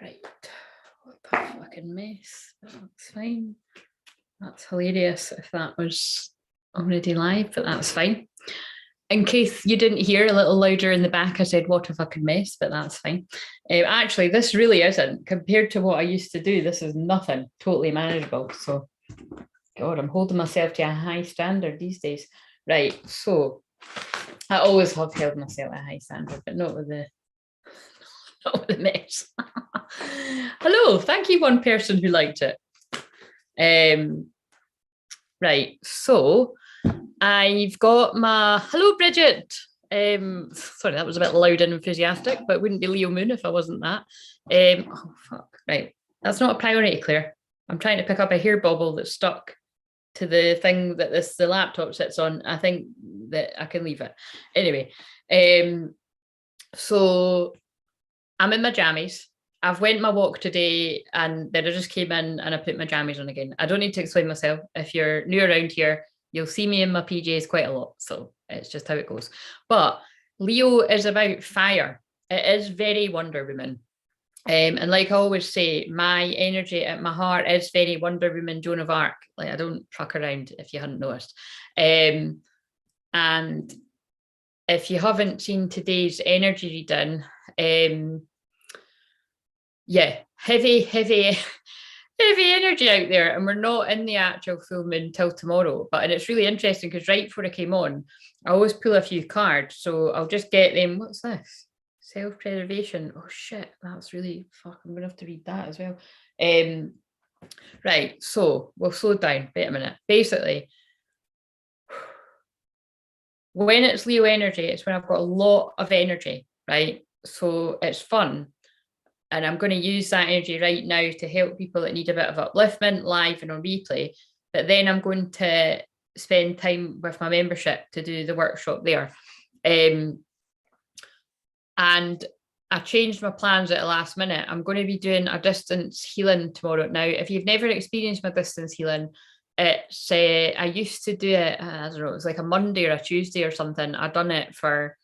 Right. What the fucking mess? That's fine. That's hilarious if that was already live, but that's fine. In case you didn't hear a little louder in the back, I said, what a fucking mess, but that's fine. Actually, this really isn't. Compared to what I used to do, this is nothing, totally manageable. So, God, I'm holding myself to a high standard these days. Right, so I always have held myself at a high standard, but not with the mess. Hello, thank you, one person who liked it. Right, so I've got my hello, Bridget. Sorry, that was a bit loud and enthusiastic, but it wouldn't be Leo Moon if I wasn't that. Oh fuck, right. That's not a priority, Claire. I'm trying to pick up a hair bobble that's stuck to the thing that the laptop sits on. I think that I can leave it. Anyway, so I'm in my jammies. I've went my walk today and then I just came in and I put my jammies on again. I don't need to explain myself. If you're new around here, you'll see me in my PJs quite a lot. So it's just how it goes. But Leo is about fire. It is very Wonder Woman. And like I always say, my energy at my heart is very Wonder Woman, Joan of Arc. Like I don't fuck around if you hadn't noticed. And if you haven't seen today's energy reading, yeah, heavy energy out there, and we're not in the actual full moon till tomorrow. And it's really interesting because right before I came on, I always pull a few cards, so I'll just get them. What's this? Self-preservation. Oh shit, that's really fuck. I'm gonna have to read that as well. Right, so we'll slow down. Wait a minute. Basically, when it's Leo energy, it's when I've got a lot of energy, right? So it's fun. And I'm going to use that energy right now to help people that need a bit of upliftment live and on replay. But then I'm going to spend time with my membership to do the workshop there. And I changed my plans at the last minute. I'm going to be doing a distance healing tomorrow. Now, if you've never experienced my distance healing, it's I used to do it, I don't know, it was like a Monday or a Tuesday or something. I'd done it for,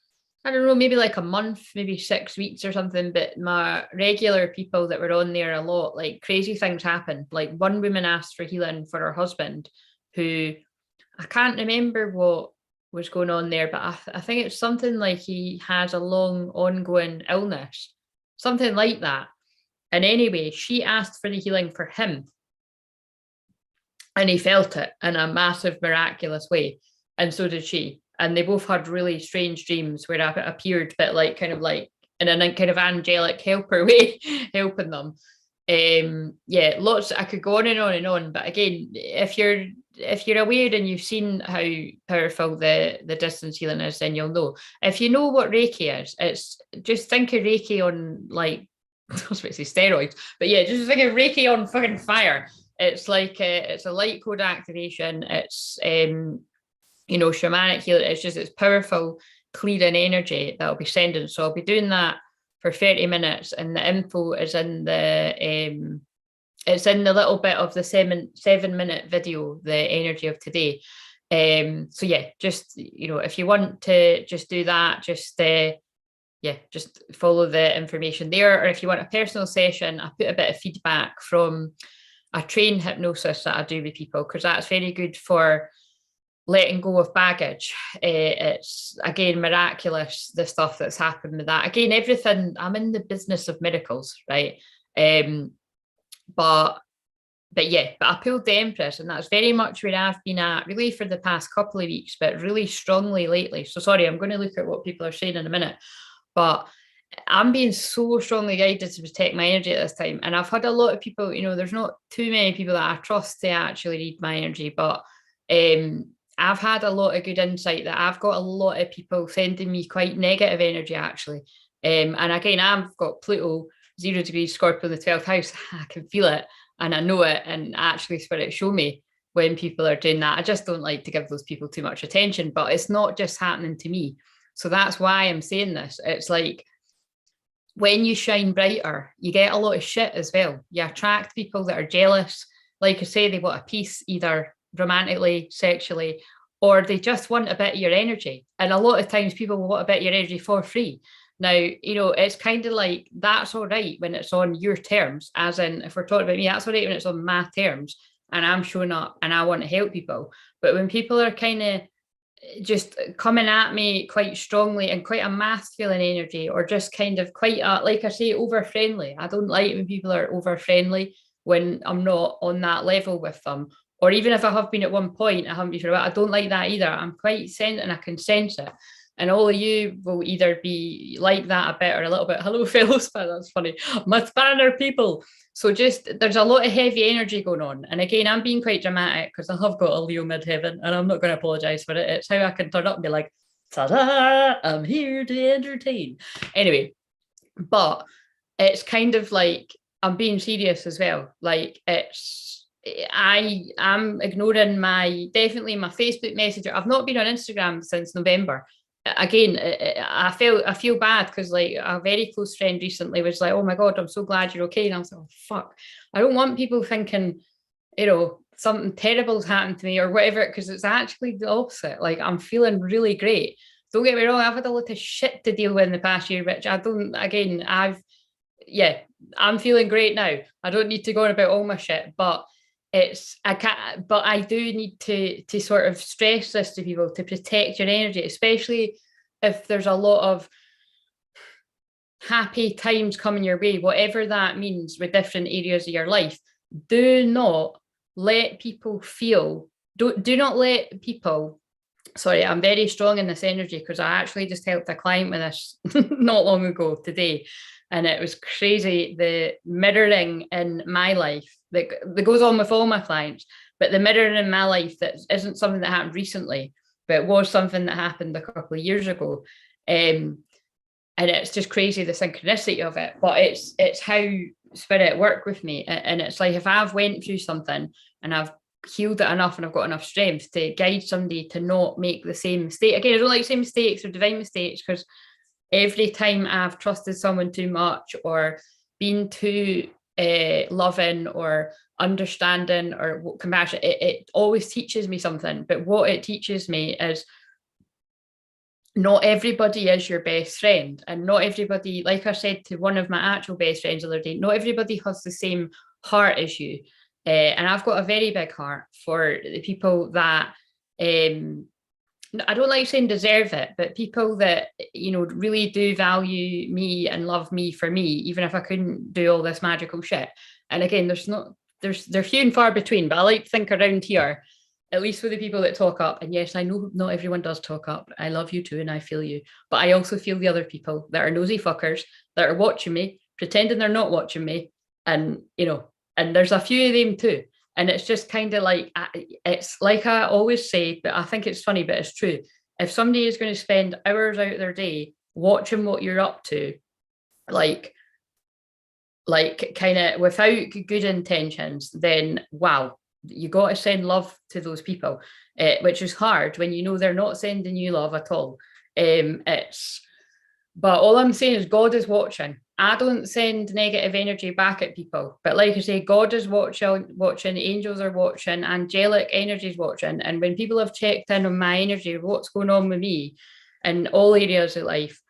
I don't know, maybe like a month, maybe 6 weeks or something. But my regular people that were on there a lot, like crazy things happened. Like one woman asked for healing for her husband, who I can't remember what was going on there, but I think it's something like he has a long ongoing illness, something like that. And anyway, she asked for the healing for him. And he felt it in a massive, miraculous way. And so did she. And they both had really strange dreams where I appeared, but like kind of like in a kind of angelic helper way, helping them. Yeah, lots. I could go on and on and on. But again, if you're aware and you've seen how powerful the distance healing is, then you'll know. If you know what Reiki is, it's just think of Reiki on like I was about to say steroids, but yeah, just think of Reiki on fucking fire. It's like it's a light code activation. It's shamanic healing. It's powerful, clearing energy that I'll be sending. So I'll be doing that for 30 minutes, and the info is in the it's in the little bit of the 7-minute video, the energy of today. So yeah, just if you want to just do that, just follow the information there. Or if you want a personal session, I put a bit of feedback from a train hypnosis that I do with people, because that's very good for letting go of baggage. It's again miraculous, the stuff that's happened with that. Again, everything, I'm in the business of miracles, right? But I pulled the Empress, and that's very much where I've been at really for the past couple of weeks, but really strongly lately. So sorry, I'm going to look at what people are saying in a minute, but I'm being so strongly guided to protect my energy at this time. And I've had a lot of people, there's not too many people that I trust to actually read my energy, but I've had a lot of good insight that I've got a lot of people sending me quite negative energy, actually. And again, I've got Pluto 0 degrees Scorpio in the 12th house. I can feel it and I know it. And actually, Spirit show me when people are doing that. I just don't like to give those people too much attention, but it's not just happening to me. So that's why I'm saying this. It's like when you shine brighter, you get a lot of shit as well. You attract people that are jealous. Like I say, they want a piece, either romantically, sexually, or they just want a bit of your energy. And a lot of times people will want a bit of your energy for free. Now, it's kind of like that's all right when it's on your terms, as in if we're talking about me, that's all right when it's on my terms and I'm showing up and I want to help people. But when people are kind of just coming at me quite strongly and quite a masculine energy, or just kind of quite like I say, over friendly. I don't like when people are over friendly when I'm not on that level with them. Or even if I have been at one point, I haven't been for a while, I don't like that either. I'm quite sent and I can sense it. And all of you will either be like that a bit or a little bit. Hello, fellow spanner. That's funny. My spanner people. So just there's a lot of heavy energy going on. And again, I'm being quite dramatic because I have got a Leo midheaven and I'm not going to apologize for it. It's how I can turn up and be like, ta-da, I'm here to entertain. Anyway, but it's kind of like I'm being serious as well. Like I am ignoring definitely my Facebook Messenger. I've not been on Instagram since November. Again, I feel bad because like a very close friend recently was like, oh my God, I'm so glad you're okay. And I was like, oh fuck, I don't want people thinking, something terrible's happened to me or whatever, because it's actually the opposite. Like I'm feeling really great. Don't get me wrong, I've had a lot of shit to deal with in the past year, which I'm feeling great now. I don't need to go on about all my shit, but I do need to sort of stress this to people to protect your energy, especially if there's a lot of happy times coming your way, whatever that means with different areas of your life. Do not let people do not let people, sorry, I'm very strong in this energy because I actually just helped a client with this not long ago today. And it was crazy, the mirroring in my life that goes on with all my clients, but the mirroring in my life that isn't something that happened recently, but it was something that happened a couple of years ago. And it's just crazy, the synchronicity of it, but it's how spirit work with me. And it's like, if I've went through something and I've healed it enough and I've got enough strength to guide somebody to not make the same mistake. Again, I don't like saying mistakes or divine mistakes, because every time I've trusted someone too much or been too loving or understanding or compassion, it always teaches me something. But what it teaches me is not everybody is your best friend, and not everybody, like I said to one of my actual best friends the other day, not everybody has the same heart as you. And I've got a very big heart for the people that I don't like saying deserve it, but people that, really do value me and love me for me, even if I couldn't do all this magical shit. And again, they're few and far between, but I like to think around here, at least with the people that talk up. And yes, I know not everyone does talk up. I love you too, and I feel you. But I also feel the other people that are nosy fuckers that are watching me, pretending they're not watching me. And, and there's a few of them too. And it's just kind of like, it's like I always say, but I think it's funny, but it's true. If somebody is going to spend hours out of their day watching what you're up to, like kind of without good intentions, then wow, you got to send love to those people, which is hard when they're not sending you love at all. But all I'm saying is God is watching. I don't send negative energy back at people. But like I say, God is watching, angels are watching, angelic energy is watching. And when people have checked in on my energy, what's going on with me in all areas of life,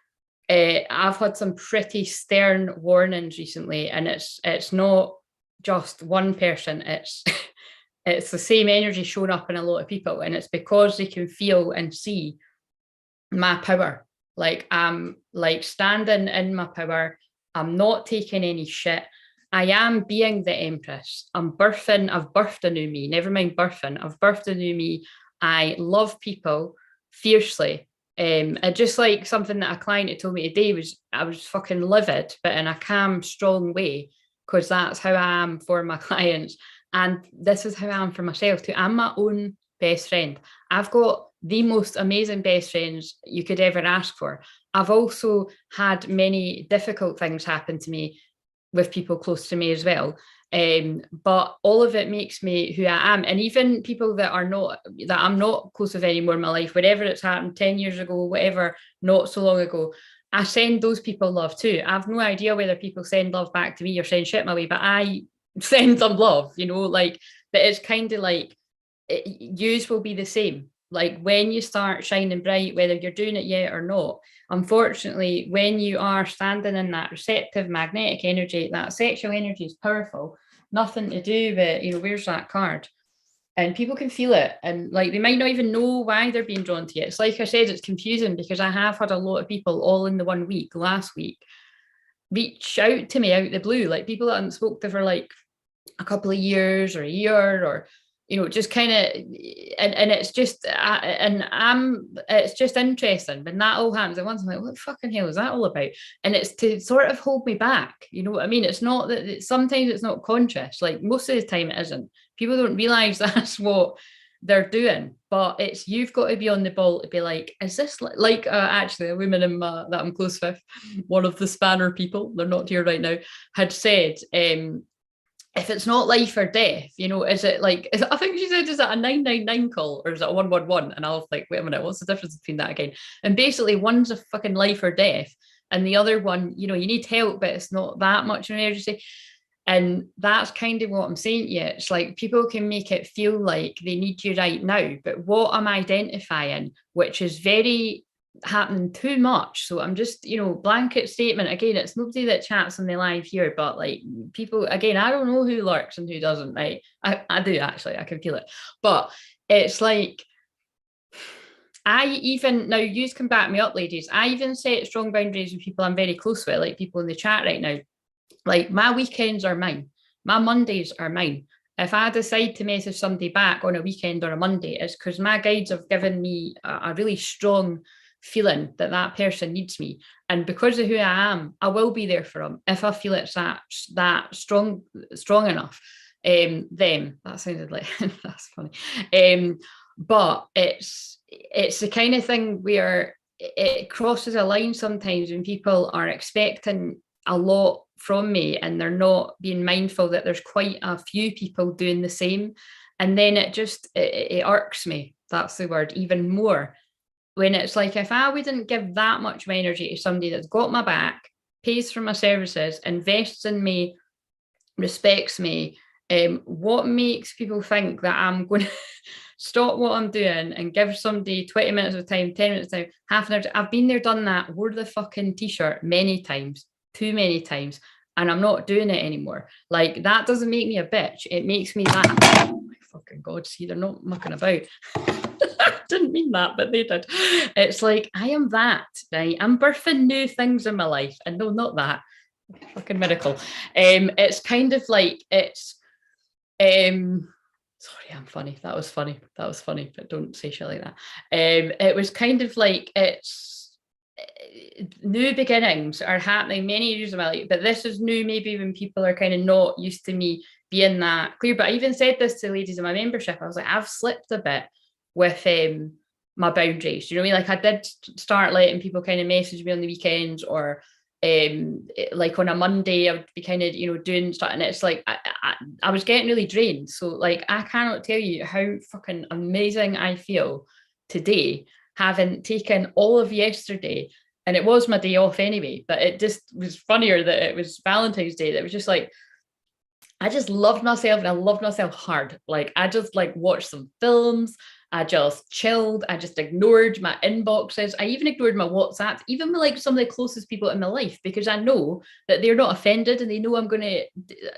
I've had some pretty stern warnings recently. And it's not just one person. It's it's the same energy showing up in a lot of people. And it's because they can feel and see my power. Like I'm like standing in my power. I'm not taking any shit. I am being the Empress. I've birthed a new me. Never mind birthing. I've birthed a new me. I love people fiercely. And just like something that a client had told me today was, I was fucking livid, but in a calm, strong way, because that's how I am for my clients. And this is how I am for myself too. I'm my own best friend. I've got the most amazing best friends you could ever ask for. I've also had many difficult things happen to me with people close to me as well. But all of it makes me who I am. And even people that I'm not close with anymore in my life, whatever it's happened 10 years ago, whatever, not so long ago, I send those people love too. I have no idea whether people send love back to me or send shit my way, but I send them love, but it's kind of like, yours will be the same. like when you start shining bright, whether you're doing it yet or not, unfortunately, when you are standing in that receptive magnetic energy, that sexual energy is powerful. Nothing to do with, where's that card? And people can feel it, and like they might not even know why they're being drawn to it. It's like I said, it's confusing because I have had a lot of people all in the 1 week last week reach out to me out the blue, like people that I hadn't spoke to for like a couple of years or a year, or just kind of, and it's just it's just interesting when that all happens at once. I'm like, what the fucking hell is that all about? And it's to sort of hold me back, you know what I mean? It's not that sometimes it's not conscious, like most of the time it isn't. People don't realize that's what they're doing, but it's, you've got to be on the ball to be like, is this like actually a woman that I'm close with, one of the spanner people, they're not here right now, had said, if it's not life or death, is it like, I think she said, is it a 999 call or is it a 111? And I was like, wait a minute, what's the difference between that again? And basically one's a fucking life or death, and the other one, you need help, but it's not that much of an emergency. And that's kind of what I'm saying to you. It's like people can make it feel like they need you right now, but what I'm identifying, which is very happening too much. So I'm just, blanket statement. Again, it's nobody that chats on the live here, but like people, again, I don't know who lurks and who doesn't, right? I do actually, I can feel it. But it's like, I even, now you can back me up, ladies, I even set strong boundaries with people I'm very close with, like people in the chat right now. Like my weekends are mine. My Mondays are mine. If I decide to message somebody back on a weekend or a Monday, it's because my guides have given me a really strong feeling that that person needs me. And because of who I am, I will be there for them if I feel it's that strong enough. Them, that sounded like, that's funny. But it's the kind of thing where it crosses a line sometimes when people are expecting a lot from me and they're not being mindful that there's quite a few people doing the same. And then it irks me, that's the word, even more, when it's like, if I wouldn't give that much of my energy to somebody that's got my back, pays for my services, invests in me, respects me, what makes people think that I'm going to stop what I'm doing and give somebody 20 minutes of time, 10 minutes of time, half an hour? I've been there, done that, wore the fucking t-shirt many times, too many times, and I'm not doing it anymore. Like, that doesn't make me a bitch. It makes me that, oh my fucking God, see, they're not mucking about. Didn't mean that, but they did. It's like, I am that, right? I'm birthing new things in my life. And no, not that. Fucking miracle. It's kind of like, it's, sorry, I'm funny. That was funny, but don't say shit like that. It was kind of like, it's, new beginnings are happening many years of my life, but this is new maybe when people are kind of not used to me being that clear. But I even said this to ladies in my membership. I was like, I've slipped a bit with my boundaries. You know what I mean? Like, I did start letting people kind of message me on the weekends, or like on a Monday I would be kind of, doing stuff, and it's like I was getting really drained. So like, I cannot tell you how fucking amazing I feel today, having taken all of yesterday, and it was my day off anyway, but it just was funnier that it was Valentine's Day. That was just like, I just loved myself, and I loved myself hard. Like, I just like watched some films, I just chilled, I just ignored my inboxes, I even ignored my WhatsApps, even with like some of the closest people in my life, because I know that they're not offended and they know I'm going to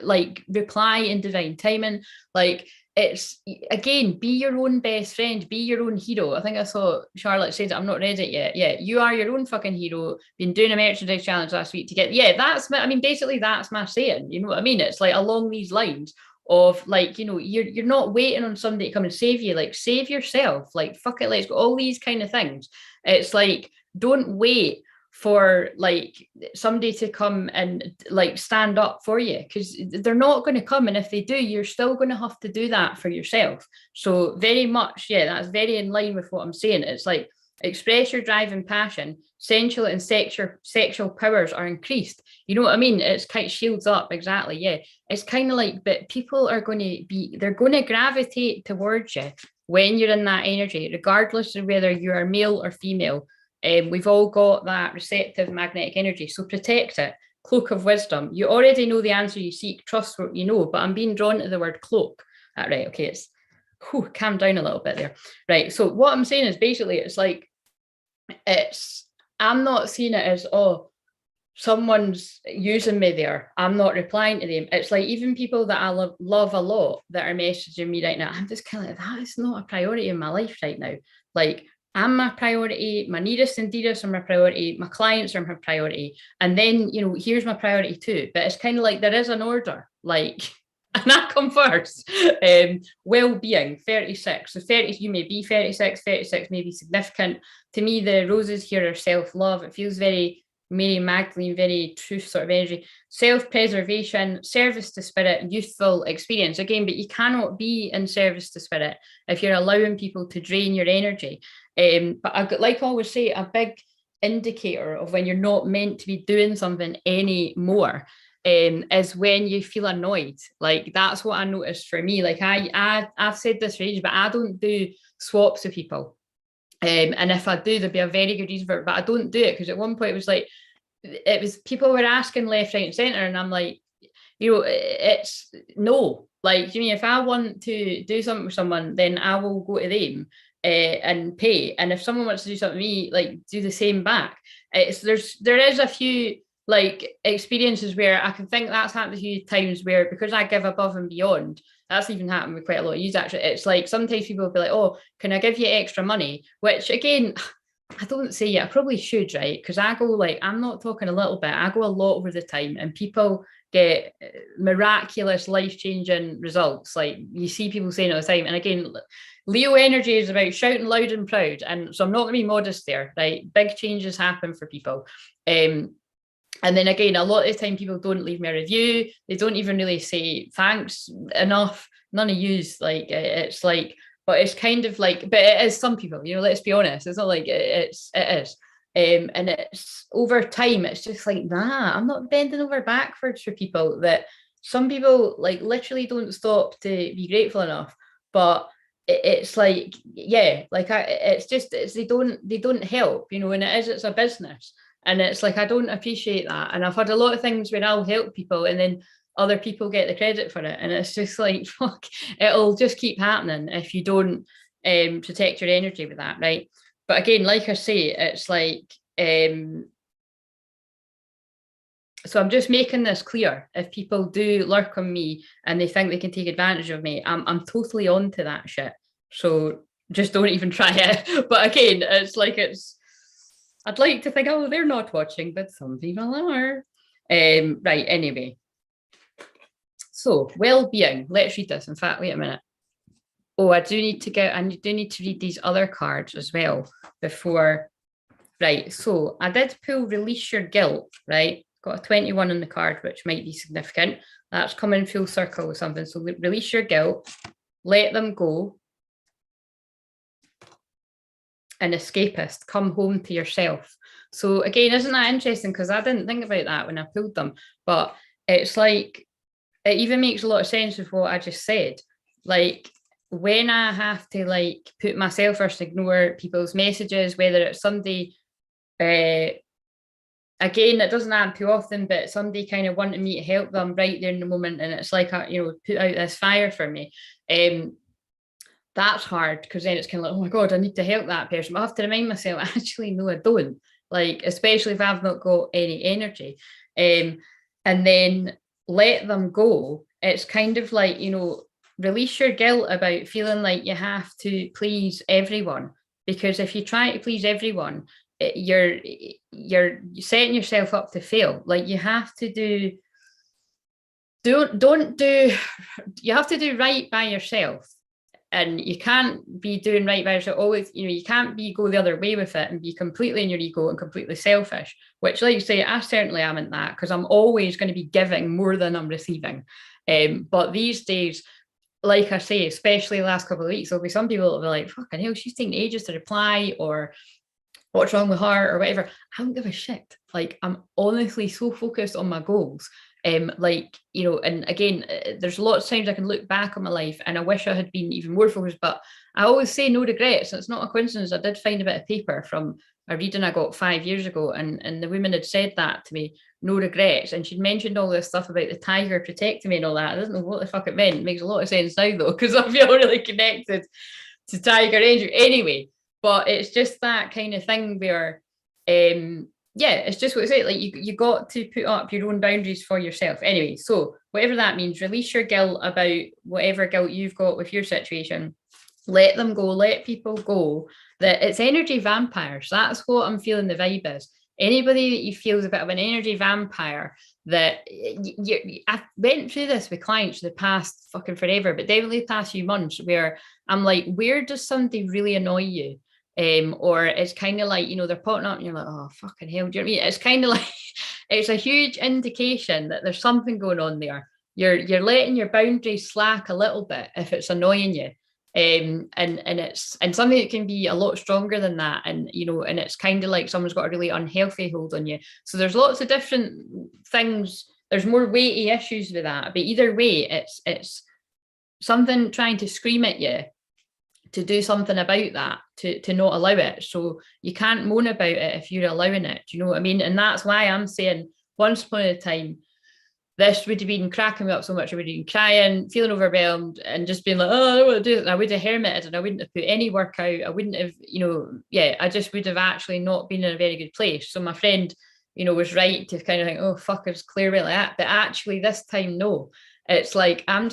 like reply in divine timing. Like, it's, again, be your own best friend, be your own hero. I think I saw Charlotte said, I'm not read it yet. Yeah, you are your own fucking hero. Been doing a merchandise challenge last week to get, yeah, that's my, I mean, basically that's my saying, you know what I mean? It's like along these lines of like, you're not waiting on somebody to come and save you. Like, save yourself. Like, fuck it, let's go, all these kind of things. It's like, don't wait for like somebody to come and like stand up for you, because they're not going to come, and if they do, you're still going to have to do that for yourself. So very much, yeah, that's very in line with what I'm saying. It's like, express your drive and passion, sensual and sexual powers are increased. You know what I mean? It's kind of shields up, exactly, yeah. It's kind of like, but people are going to be, they're going to gravitate towards you when you're in that energy, regardless of whether you are male or female. We've all got that receptive magnetic energy, so protect it. Cloak of wisdom. You already know the answer you seek, trust what you know, but I'm being drawn to the word cloak. Right, okay, it's whew, calm down a little bit there. Right. So what I'm saying is basically it's like I'm not seeing it as, oh, someone's using me there, I'm not replying to them. It's like even people that I love a lot that are messaging me right now, I'm just kind of like, that is not a priority in my life right now. Like, I'm my priority, my nearest and dearest are my priority, my clients are my priority. And then, here's my priority too. But it's kind of like there is an order, like, and I come first. Well-being, 36. So 30, you may be 36, 36 may be significant. To me, the roses here are self-love. It feels very Mary Magdalene, very truth sort of energy, self-preservation, service to spirit, youthful experience. Again, but you cannot be in service to spirit if you're allowing people to drain your energy. But like I always say, a big indicator of when you're not meant to be doing something anymore is when you feel annoyed. Like, that's what I noticed for me. Like, I've said this for ages, but I don't do swaps with people. And if I do, there'd be a very good reason for it, but I don't do it because at one point it was people were asking left, right, and centre, and I'm like, it's no. Like, you mean if I want to do something with someone, then I will go to them and pay. And if someone wants to do something to me, like, do the same back. There is a few like experiences where I can think that's happened a few times where because I give above and beyond, that's even happened with quite a lot of use actually. It's like sometimes people will be like, oh, can I give you extra money? Which again, I don't say it, I probably should, right? Because I go like, I'm not talking a little bit, I go a lot over the time, and people get miraculous life-changing results. Like, you see people saying all the time. And again, Leo energy is about shouting loud and proud. And so I'm not going to be modest there, right? Big changes happen for people. And then again, a lot of the time people don't leave me a review. They don't even really say thanks enough. None of yous, like, it's like, but it's kind of like, but it is some people, let's be honest. It's not like it is. And it's over time, it's just like that. I'm not bending over backwards for people. That some people like literally don't stop to be grateful enough. But it's like, yeah, like it's they don't help, and it's a business. And it's like, I don't appreciate that. And I've had a lot of things where I'll help people and then other people get the credit for it. And it's just like, fuck, it'll just keep happening if you don't protect your energy with that, right? But again, like I say, it's like, so I'm just making this clear. If people do lurk on me and they think they can take advantage of me, I'm totally on to that shit. So just don't even try it. But again, it's like, I'd like to think, oh, they're not watching, but some people are. Right, anyway. So, well-being. Let's read this. In fact, wait a minute. Oh, I do need to read these other cards as well before. Right, so I did pull Release Your Guilt, right? Got a 21 on the card, which might be significant. That's coming full circle with something. So release your guilt, let them go. An escapist, come home to yourself. So again, isn't that interesting? Because I didn't think about that when I pulled them, but it's like, it even makes a lot of sense with what I just said. Like, when I have to like put myself first, ignore people's messages, whether it's somebody, again, it doesn't happen too often, but somebody kind of wanted me to help them right there in the moment, and it's like, put out this fire for me. That's hard because then it's kind of like, oh my God, I need to help that person. But I have to remind myself, actually, no, I don't. Like, especially if I've not got any energy. And then let them go. It's kind of like, release your guilt about feeling like you have to please everyone. Because if you try to please everyone, you're setting yourself up to fail. Like, you have to you have to do right by yourself. And you can't be doing right by yourself always. You can't go the other way with it and be completely in your ego and completely selfish, which, like you say, I certainly am in that, because I'm always going to be giving more than I'm receiving. But these days, like I say, especially the last couple of weeks, there'll be some people that'll be like, fucking hell, she's taking ages to reply, or what's wrong with her, or whatever. I don't give a shit. Like, I'm honestly so focused on my goals. Like, you know, and again, there's lots of times I can look back on my life and I wish I had been even more focused, but I always say no regrets. It's not a coincidence. I did find a bit of paper from a reading I got 5 years ago, and the woman had said that to me, no regrets. And she'd mentioned all this stuff about the tiger protecting me and all that. I don't know what the fuck it meant. It makes a lot of sense now though, because I feel really connected to Tiger Angel anyway. But it's just that kind of thing where yeah, it's just what it's like. Like you got to put up your own boundaries for yourself. Anyway, so whatever that means, release your guilt about whatever guilt you've got with your situation. Let them go, let people go. That it's energy vampires. That's what I'm feeling the vibe is. Anybody that you feel is a bit of an energy vampire, that I went through this with clients the past fucking forever, but definitely the past few months, where I'm like, where does somebody really annoy you? Or it's kind of like, you know, they're potting up and you're like, oh, fucking hell. Do you know what I mean? It's kind of like, it's a huge indication that there's something going on there. You're letting your boundaries slack a little bit if it's annoying you. And it's something that can be a lot stronger than that. And, you know, and it's kind of like someone's got a really unhealthy hold on you. So there's lots of different things. There's more weighty issues with that. But either way, it's something trying to scream at you to do something about that, to not allow it. So you can't moan about it if you're allowing it. Do you know what I mean? And that's why I'm saying once upon a time, this would have been cracking me up so much. I would have been crying, feeling overwhelmed, and just being like, oh, I don't want to do it. And I would have hermited and I wouldn't have put any work out. I wouldn't have, you know, yeah, I just would have actually not been in a very good place. So my friend, you know, was right to kind of think, oh, fuck, it's clearly like that. But actually this time, no. It's like, I'm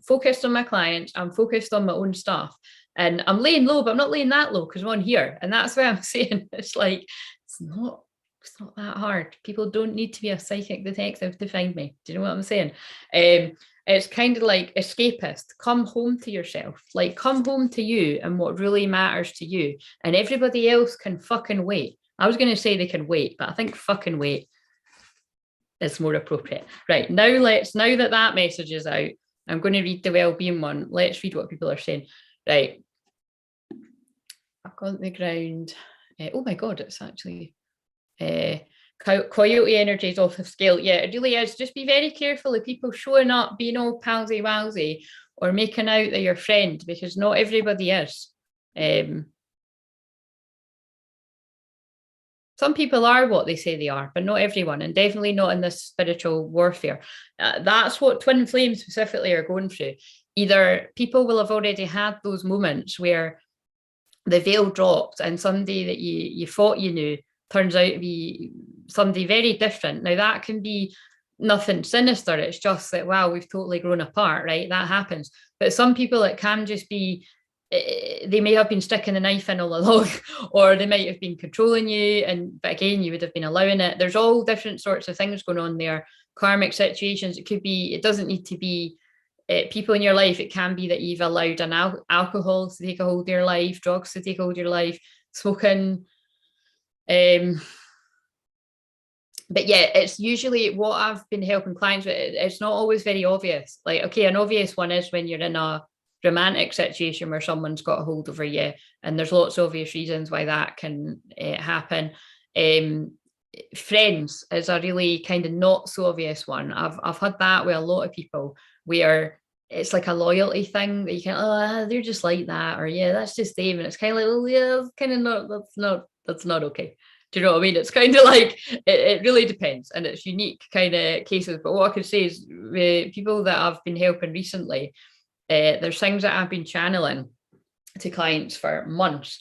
focused on my clients, I'm focused on my own stuff, and I'm laying low, but I'm not laying that low because I'm on here. And that's why I'm saying it's like, it's not that hard. People don't need to be a psychic detective to find me. Do you know what I'm saying? It's kind of like escapist. Come home to yourself. Like, come home to you and what really matters to you. And everybody else can fucking wait. I was going to say they can wait, but I think fucking wait is more appropriate. Right, now that message is out, I'm going to read the well-being one. Let's read what people are saying. Right, I've got the ground. Oh my God, it's actually coyote energy is off the scale. Yeah, it really is. Just be very careful of people showing up, being all palsy walsy, or making out that you're your friend, because not everybody is. Some people are what they say they are, but not everyone, and definitely not in this spiritual warfare. That's what twin flames specifically are going through. Either people will have already had those moments where the veil dropped and somebody that you thought you knew turns out to be somebody very different. Now, that can be nothing sinister. It's just that, wow, we've totally grown apart, right? That happens. But some people, it can just be, they may have been sticking a knife in all along, or they might have been controlling you. But again, you would have been allowing it. There's all different sorts of things going on there. Karmic situations. It doesn't need to be people in your life. It can be that you've allowed an alcohol to take a hold of your life, drugs to take a hold of your life, smoking. But yeah, it's usually what I've been helping clients with. It's not always very obvious. Like, okay, an obvious one is when you're in a romantic situation where someone's got a hold over you, and there's lots of obvious reasons why that can happen. Friends is a really kind of not so obvious one. I've had that with a lot of people where it's like a loyalty thing that you can, they're just like that, or yeah, that's just them, and it's kind of like, oh yeah, it's kind of not, that's not okay. Do you know what I mean? It's kind of like, it really depends, and it's unique kind of cases. But what I could say is, with people that I've been helping recently, there's things that I've been channeling to clients for months.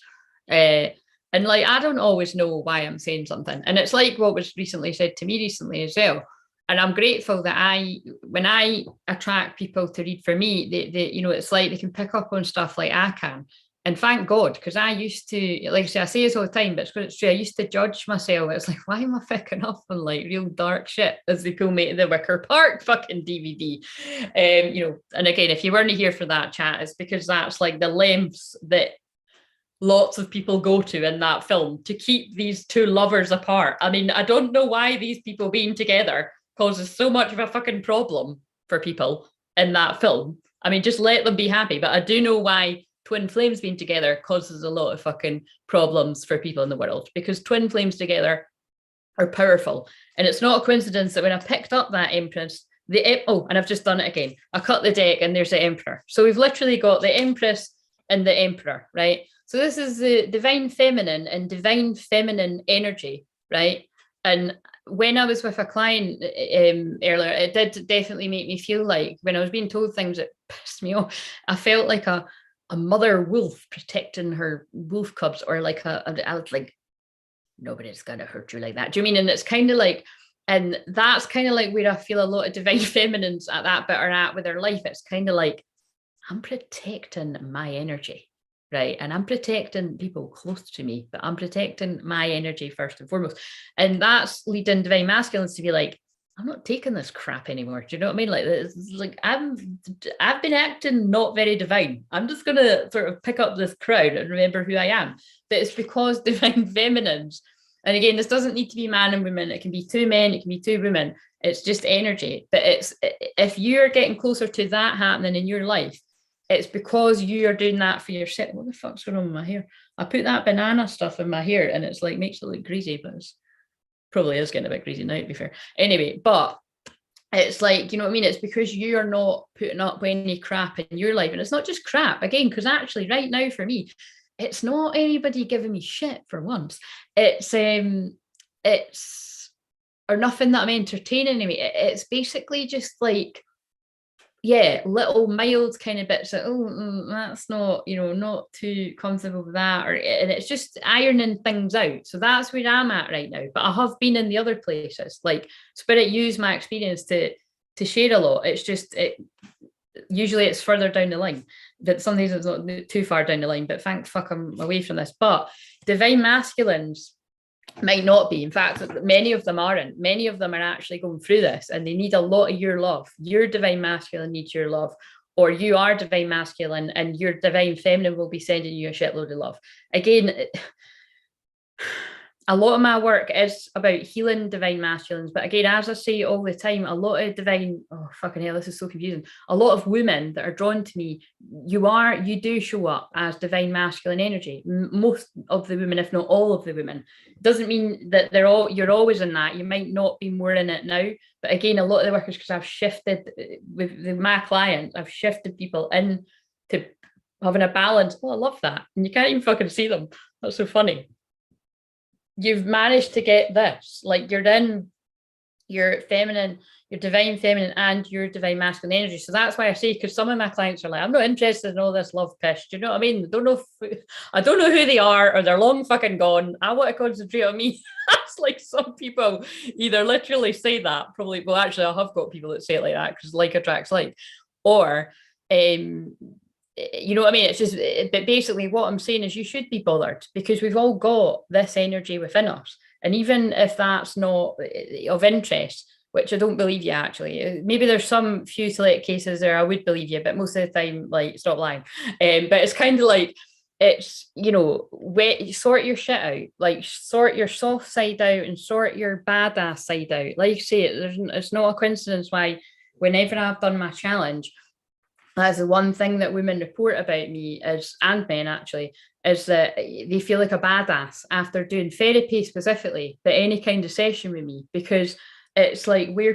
And like, I don't always know why I'm saying something. And it's like what was recently said to me recently as well. And I'm grateful that when I attract people to read for me, they you know, it's like they can pick up on stuff like I can. And thank God, because I used to, like I say this all the time, but it's true. I used to judge myself. It's like, why am I picking up on like real dark shit as they pull me to the Wicker Park fucking DVD? You know, and again, if you weren't here for that chat, it's because that's like the lengths that lots of people go to in that film to keep these two lovers apart. I mean, I don't know why these people being together causes so much of a fucking problem for people in that film. I mean, just let them be happy. But I do know why twin flames being together causes a lot of fucking problems for people in the world, because twin flames together are powerful. And it's not a coincidence that when I picked up that Empress, and I've just done it again. I cut the deck and there's the Emperor. So we've literally got the Empress and the Emperor, right? So this is the divine feminine and divine feminine energy, right? And when I was with a client earlier, it did definitely make me feel like when I was being told things that pissed me off, I felt like a mother wolf protecting her wolf cubs, or like I was like, nobody's gonna hurt you like that. Do you mean? And it's kind of like, and that's kind of like where I feel a lot of divine feminines at that bit are at with their life. It's kind of like, I'm protecting my energy, right? And I'm protecting people close to me, but I'm protecting my energy first and foremost. And that's leading divine masculines to be like, I'm not taking this crap anymore. Do you know what I mean? Like, it's like I've been acting not very divine. I'm just gonna sort of pick up this crowd and remember who I am. But it's because divine feminines, and again, this doesn't need to be man and woman. It can be two men, it can be two women. It's just energy. But it's, if you're getting closer to that happening in your life, it's because you are doing that for yourself. What the fuck's going on with my hair? I put that banana stuff in my hair and it's like makes it look greasy, but it's probably is getting a bit greasy now, to be fair. Anyway, but it's like, you know what I mean? It's because you are not putting up any crap in your life. And it's not just crap, again, because actually right now for me, it's not anybody giving me shit for once. It's or nothing that I'm entertaining me. It's basically just like, yeah, little mild kind of bits that, that's not, not too comfortable with that. And it's just ironing things out. So that's where I'm at right now. But I have been in the other places. Like Spirit used my experience to share a lot. It's just, usually it's further down the line. But sometimes it's not too far down the line. But thank fuck I'm away from this. But divine masculines might not be. In fact, many of them aren't. Many of them are actually going through this and they need a lot of your love. Your divine masculine needs your love, or you are divine masculine and your divine feminine will be sending you a shitload of love. Again, a lot of my work is about healing divine masculines. But again, as I say all the time, a lot of divine, oh, fucking hell, this is so confusing. A lot of women that are drawn to me, you do show up as divine masculine energy. Most of the women, if not all of the women. Doesn't mean that you're always in that. You might not be more in it now. But again, a lot of the work is because I've shifted with my clients, I've shifted people into having a balance. Oh, I love that. And you can't even fucking see them. That's so funny. You've managed to get this, like you're in your feminine, your divine feminine and your divine masculine energy. So that's why I say, because some of my clients are like, I'm not interested in all this love pish. Do you know what I mean? I don't know who they are, or they're long fucking gone. I want to concentrate on me. That's like some people either literally say that, probably, well, actually I have got people that say it like that because like attracts like, or you know what I mean? It's just, but basically what I'm saying is you should be bothered because we've all got this energy within us. And even if that's not of interest, which I don't believe you actually, maybe there's some few select cases there I would believe you, but most of the time, like, stop lying. But it's kind of like, it's, sort your shit out, like sort your soft side out and sort your badass side out. Like I say, it's not a coincidence why whenever I've done my challenge, that's the one thing that women report about me and men actually, is that they feel like a badass after doing therapy specifically, but any kind of session with me, because it's like where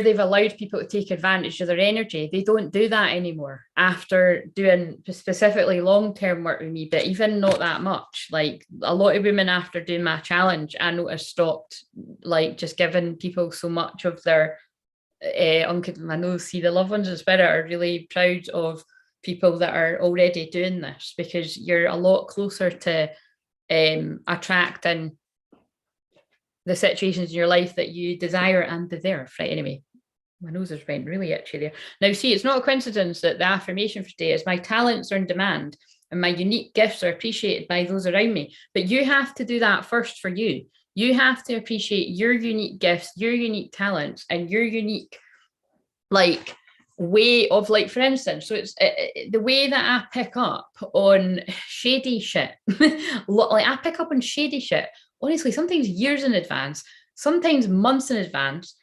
they've allowed people to take advantage of their energy, they don't do that anymore after doing specifically long-term work with me, but even not that much. Like a lot of women after doing my challenge, I noticed stopped like just giving people so much of their I know See the Loved Ones in Spirit are really proud of people that are already doing this, because you're a lot closer to attracting the situations in your life that you desire and deserve. Right, anyway, my nose is went really itchy there. Now see, it's not a coincidence that the affirmation for today is my talents are in demand and my unique gifts are appreciated by those around me. But you have to do that first for you. You have to appreciate your unique gifts, your unique talents, and your unique, like, way of, like, for instance, so it's the way that I pick up on shady shit. Like, I pick up on shady shit, honestly, sometimes years in advance, sometimes months in advance,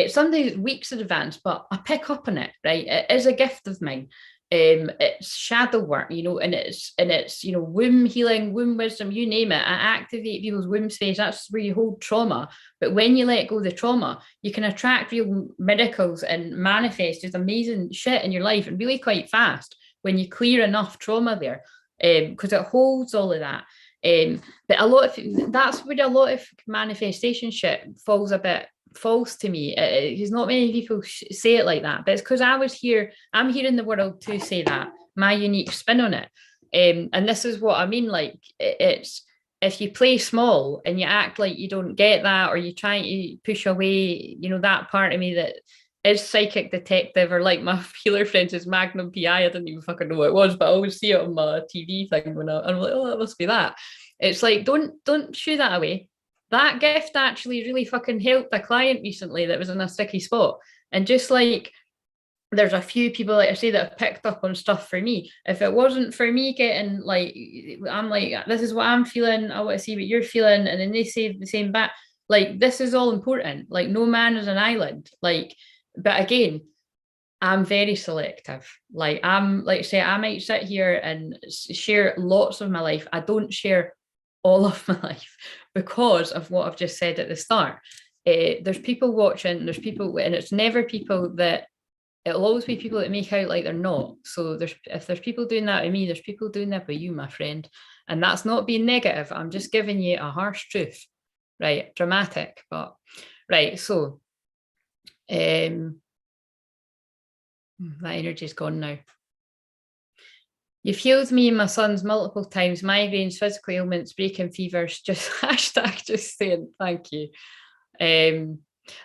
sometimes weeks in advance, but I pick up on it, right? It is a gift of mine. It's shadow work, you know, and it's you know, womb healing, womb wisdom, you name it. I activate people's womb space. That's where you hold trauma. But when you let go of the trauma, you can attract real miracles and manifest just amazing shit in your life, and really quite fast when you clear enough trauma there, because it holds all of that. But a lot of that's where a lot of manifestation shit falls a bit false to me, because not many people say it like that, but it's because I'm here in the world to say that, my unique spin on it. And this is what I mean, like it's, if you play small and you act like you don't get that, or you try to push away, you know, that part of me that is psychic detective, or like my healer friends is Magnum PI. I didn't even fucking know what it was, but I always see it on my TV thing when I'm like, oh, that must be that. It's like, don't shoo that away. That gift actually really fucking helped a client recently that was in a sticky spot. And just like there's a few people, like I say, that have picked up on stuff for me. If it wasn't for me getting like, I'm like, this is what I'm feeling, I want to see what you're feeling, and then they say the same back. Like, this is all important. Like, no man is an island. Like, but again, I'm very selective. Like, I'm like, say, I might sit here and share lots of my life. I don't share all of my life because of what I've just said at the start. There's people watching, there's people, and it's never people that, it'll always be people that make out like they're not. So if there's people doing that with me, there's people doing that with you, my friend. And that's not being negative. I'm just giving you a harsh truth. Right. Dramatic, but right. So that energy's gone now. You've healed me and my sons multiple times, migraines, physical ailments, breaking fevers. Just hashtag just saying thank you.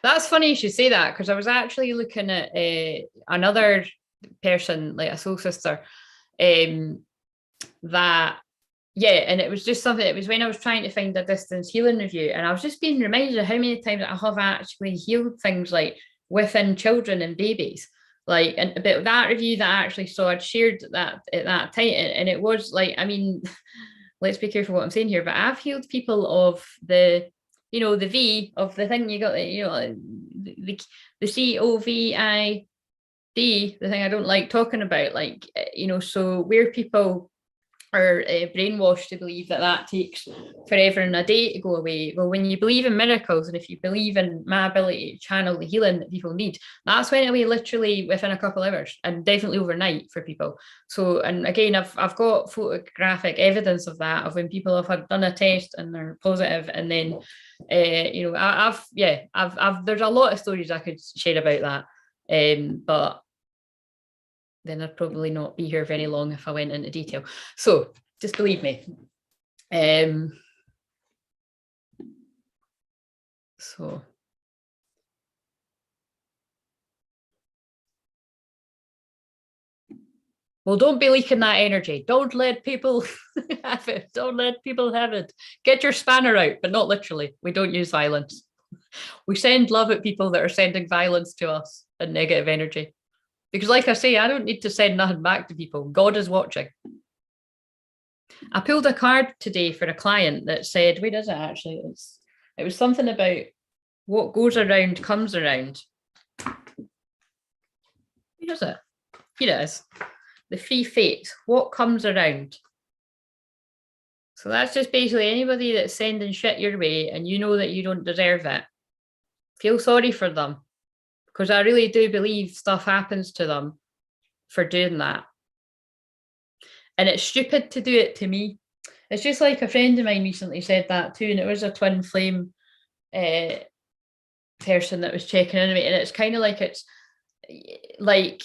That's funny you should say that, because I was actually looking at another person, like a soul sister, that, yeah, and it was just something, it was when I was trying to find a distance healing review, and I was just being reminded of how many times I have actually healed things like within children and babies. Like, and about that review that I actually saw, I'd shared that at that time, and it was like, I mean, let's be careful what I'm saying here, but I've healed people of the, you know, the V of the thing you got, you know, the COVID, the thing I don't like talking about, like, you know, so where people are brainwashed to believe that that takes forever and a day to go away. Well, when you believe in miracles, and if you believe in my ability to channel the healing that people need, that's went away literally within a couple of hours, and definitely overnight for people. So, and again, I've got photographic evidence of that, of when people have had done a test and they're positive, and then you know, I've there's a lot of stories I could share about that, but then I'd probably not be here very long if I went into detail. So just believe me. So well, don't be leaking that energy. Don't let people have it. Don't let people have it. Get your spanner out, but not literally. We don't use violence. We send love at people that are sending violence to us and negative energy. Because, like I say, I don't need to send nothing back to people. God is watching. I pulled a card today for a client that said, where is it actually? It was something about what goes around comes around. Where is it? Here it is. The free fate. What comes around? So that's just basically anybody that's sending shit your way and you know that you don't deserve it. Feel sorry for them, because I really do believe stuff happens to them for doing that. And it's stupid to do it to me. It's just like a friend of mine recently said that too, and it was a twin flame person that was checking in on me, and it's kind of like, it's like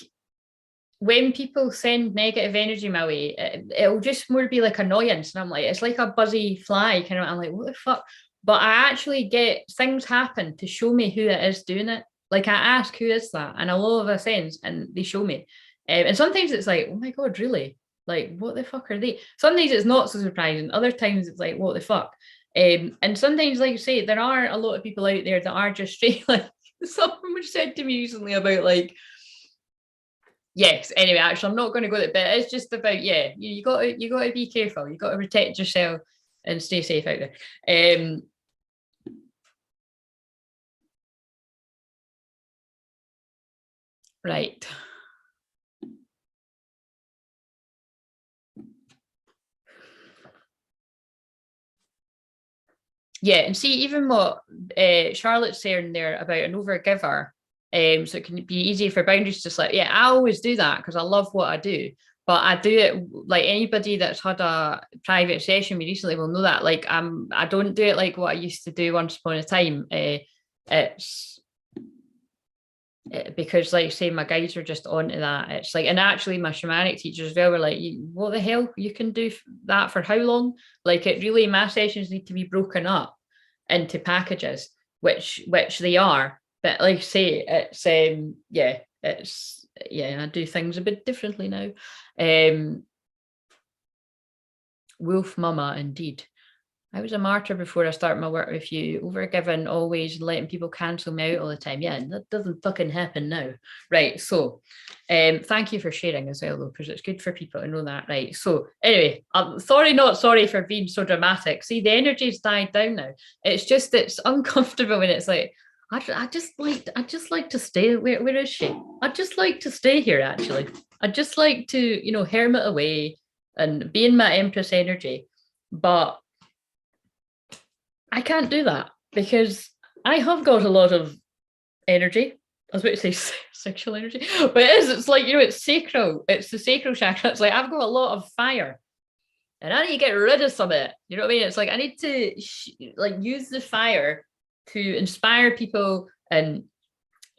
when people send negative energy my way, it'll just more be like annoyance, and I'm like, it's like a buzzy fly kind of. I'm like, what the fuck? But I actually get things happen to show me who it is doing it. Like, I ask, who is that, and a lot of a sense, and they show me. And sometimes it's like, oh my god, really? Like, what the fuck are they? Sometimes it's not so surprising. Other times it's like, what the fuck? And sometimes, like you say, there are a lot of people out there that are just straight like, someone said to me recently about like, yes, anyway, actually I'm not going to go there, but it's just about, yeah, you got to be careful, you got to protect yourself and stay safe out there. Right. Yeah, and see, even what Charlotte's saying there about an overgiver, so it can be easy for boundaries to slip. Yeah, I always do that because I love what I do. But I do it like anybody that's had a private session with me recently will know that. Like I don't do it like what I used to do once upon a time. It's because like say my guides are just onto that. It's like, and actually my shamanic teachers as well were like, what the hell, you can do that for how long? Like it really, my sessions need to be broken up into packages, which they are, but like I say, it's I do things a bit differently now. Wolf mama indeed. I was a martyr before I started my work with you, overgiving, always letting people cancel me out all the time. Yeah, that doesn't fucking happen now. Right. So thank you for sharing as well, though, because it's good for people to know that. Right. So anyway, I'm sorry, not sorry for being so dramatic. See, the energy's died down now. It's just it's uncomfortable when it's like, I just like to stay. Where is she? I'd just like to stay here, actually. I'd just like to, hermit away and be in my Empress energy. But I can't do that because I have got a lot of energy. I was about to say sexual energy, but it is. It's like, it's sacral. It's the sacral chakra. It's like I've got a lot of fire and I need to get rid of some of it. You know what I mean? It's like I need to use the fire to inspire people and,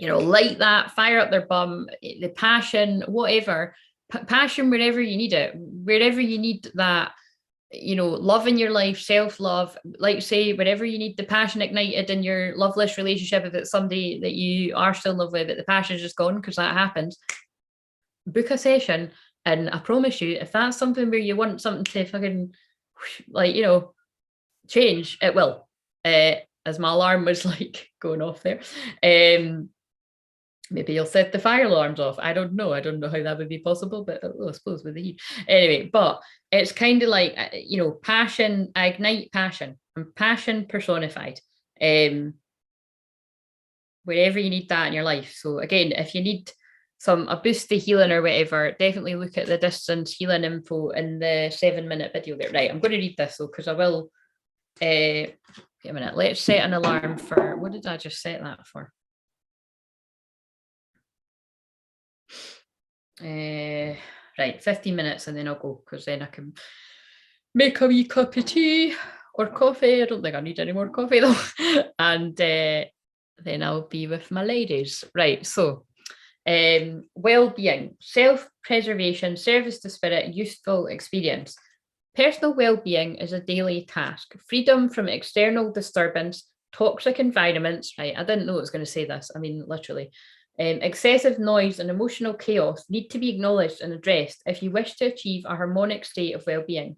light that fire up their bum, the passion, whatever. Passion wherever you need it, wherever you need that, love in your life, self-love, like say, whenever you need the passion ignited in your loveless relationship, if it's somebody that you are still in love with, but the passion's just gone, because that happens, book a session. And I promise you, if that's something where you want something to fucking, change, it will. As my alarm was like going off there. Maybe you'll set the fire alarms off. I don't know. I don't know how that would be possible, but I suppose with the heat. Anyway, but it's kind of like, passion, I ignite passion. I'm passion personified. Wherever you need that in your life. So again, if you need a boost to healing or whatever, definitely look at the distance healing info in the 7-minute video there. Right, I'm going to read this though, because I will, wait a minute, let's set an alarm for, what did I just set that for? Right, 15 minutes and then I'll go, because then I can make a wee cup of tea or coffee. I don't think I need any more coffee though. And then I'll be with my ladies. Right, so well-being, self-preservation, service to spirit, useful experience. Personal well-being is a daily task. Freedom from external disturbance, toxic environments, right, I didn't know it was going to say this, I mean literally, excessive noise and emotional chaos need to be acknowledged and addressed if you wish to achieve a harmonic state of well-being.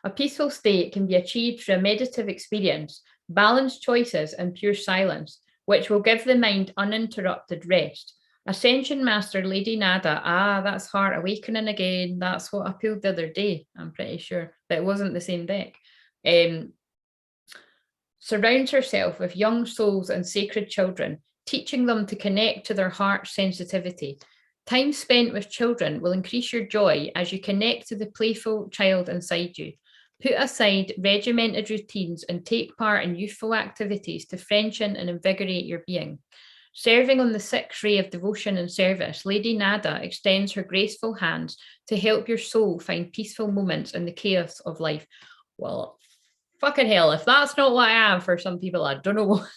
A peaceful state can be achieved through a meditative experience, balanced choices, and pure silence, which will give the mind uninterrupted rest. Ascension Master Lady Nada, that's Heart Awakening again. That's what I pulled the other day, I'm pretty sure, but it wasn't the same deck. Surrounds herself with young souls and sacred children, teaching them to connect to their heart sensitivity. Time spent with children will increase your joy as you connect to the playful child inside you. Put aside regimented routines and take part in youthful activities to freshen and invigorate your being. Serving on the 6th ray of devotion and service, Lady Nada extends her graceful hands to help your soul find peaceful moments in the chaos of life. Well, fucking hell, if that's not what I am for some people, I don't know what.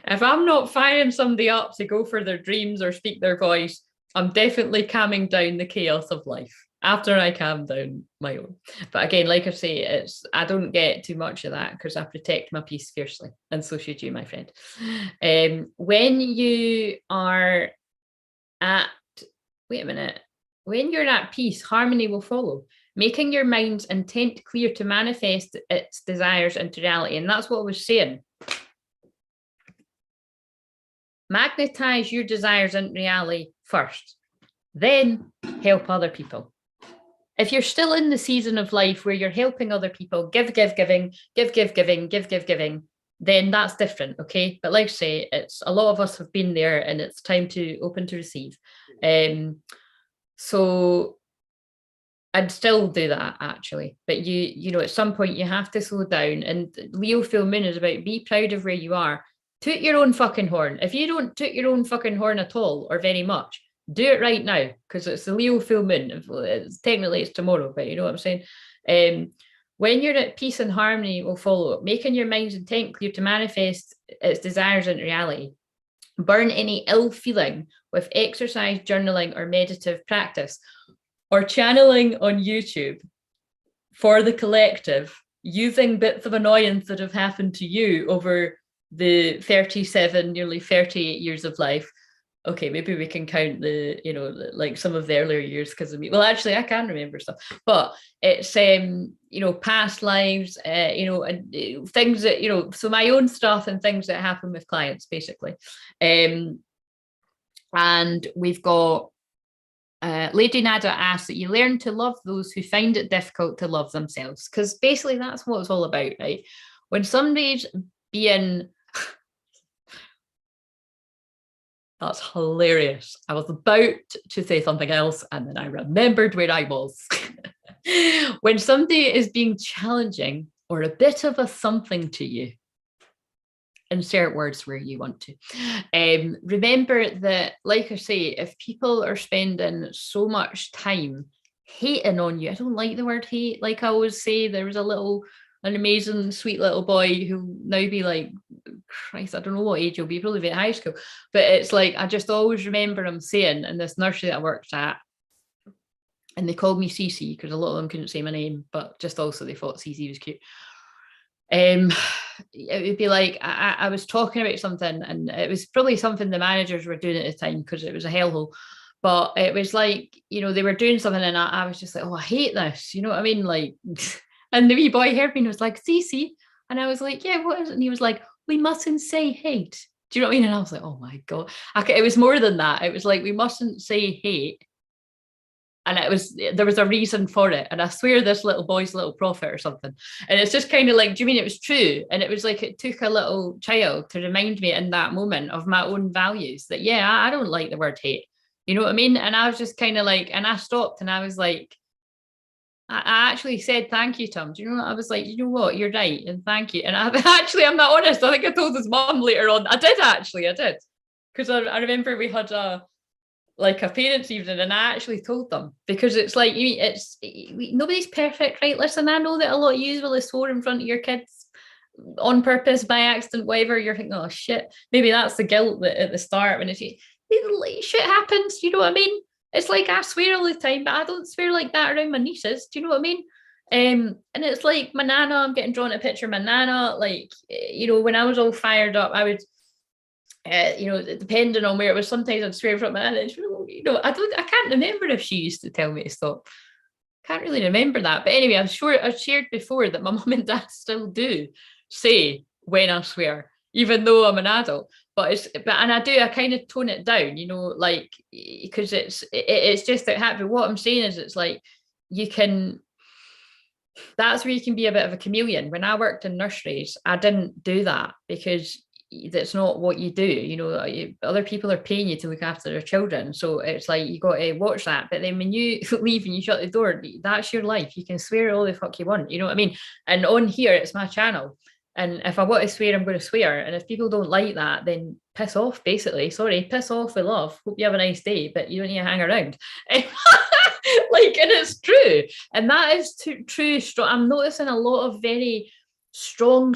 If I'm not firing somebody up to go for their dreams or speak their voice, I'm definitely calming down the chaos of life after I calm down my own. But again, like I say, I don't get too much of that because I protect my peace fiercely, and so should you, my friend. When you are at, wait a minute, when you're at peace, harmony will follow, making your mind's intent clear to manifest its desires into reality. And that's what I was saying. Magnetize your desires into reality first, then help other people. If you're still in the season of life where you're helping other people, giving, then that's different, okay? But like I say, it's a lot of us have been there and it's time to open to receive. So I'd still do that actually, but you know, at some point you have to slow down. And Leo full moon is about be proud of where you are. Toot your own fucking horn. If you don't toot your own fucking horn at all or very much, do it right now because it's the Leo full moon. Technically it's tomorrow, but you know what I'm saying. When you're at peace and harmony will follow. Making your mind's intent clear to manifest its desires into reality. Burn any ill feeling with exercise, journaling, or meditative practice, or channeling on YouTube for the collective, using bits of annoyance that have happened to you over the 37, nearly 38 years of life. Okay, maybe we can count the, you know, like some of the earlier years because of me. Well, actually, I can remember stuff, but it's, you know, past lives, you know, and things that, you know, so my own stuff and things that happen with clients, basically. And we've got Lady Nada asks that you learn to love those who find it difficult to love themselves, because basically that's what it's all about, right? When somebody's being that's hilarious. I was about to say something else and then I remembered where I was. When somebody is being challenging or a bit of a something to you, insert words where you want to. Remember that, like I say, if people are spending so much time hating on you, I don't like the word hate. Like I always say, there was an amazing, sweet little boy who now be like, Christ, I don't know what age he'll be, probably be at high school. But it's like, I just always remember him saying in this nursery that I worked at, and they called me Cece because a lot of them couldn't say my name, but just also they thought Cece was cute. It would be like I was talking about something, and it was probably something the managers were doing at the time because it was a hellhole. But it was like, you know, they were doing something, and I was just like, oh, I hate this. You know what I mean? Like, and the wee boy heard me and was like, Cece. And I was like, yeah, what is it? And he was like, we mustn't say hate. Do you know what I mean? And I was like, oh my God. It was more than that. It was like, we mustn't say hate. And there was a reason for it. And I swear this little boy's little prophet or something. And it's just kind of like, do you mean it was true? And it was like, it took a little child to remind me in that moment of my own values that, yeah, I don't like the word hate. You know what I mean? And I was just kind of like, and I stopped and I was like, I actually said thank you to him. Do you know what? I was like, you know what? You're right. And thank you. And I'm not honest. I think I told his mom later on. I did. Because I remember we had a parents' evening, and I actually told them, because it's like, nobody's perfect, right? Listen, I know that a lot of you will have swore in front of your kids on purpose, by accident, whatever. You're thinking, oh shit, maybe that's the guilt that at the start when it's shit happens. You know what I mean? It's like I swear all the time, but I don't swear like that around my nieces. Do you know what I mean? And it's like my nana, I'm getting drawn a picture of my nana. Like, you know, when I was all fired up, I would, you know, depending on where it was, sometimes I'd swear in front of my nana. You know, I can't remember if she used to tell me to stop. Can't really remember that. But anyway, I'm sure I've shared before that my mum and dad still do say when I swear, even though I'm an adult. But I kind of tone it down, you know, like, because it's just that happy. What I'm saying is, it's like that's where you can be a bit of a chameleon. When I worked in nurseries, I didn't do that because that's not what you do. You know, other people are paying you to look after their children. So it's like, you got to watch that. But then when you leave and you shut the door, that's your life. You can swear all the fuck you want. You know what I mean? And on here, it's my channel. And if I want to swear, I'm going to swear. And if people don't like that, then piss off, basically. Sorry, piss off with love. Hope you have a nice day, but you don't need to hang around. Like, and it's true. And that is true. I'm noticing a lot of very strong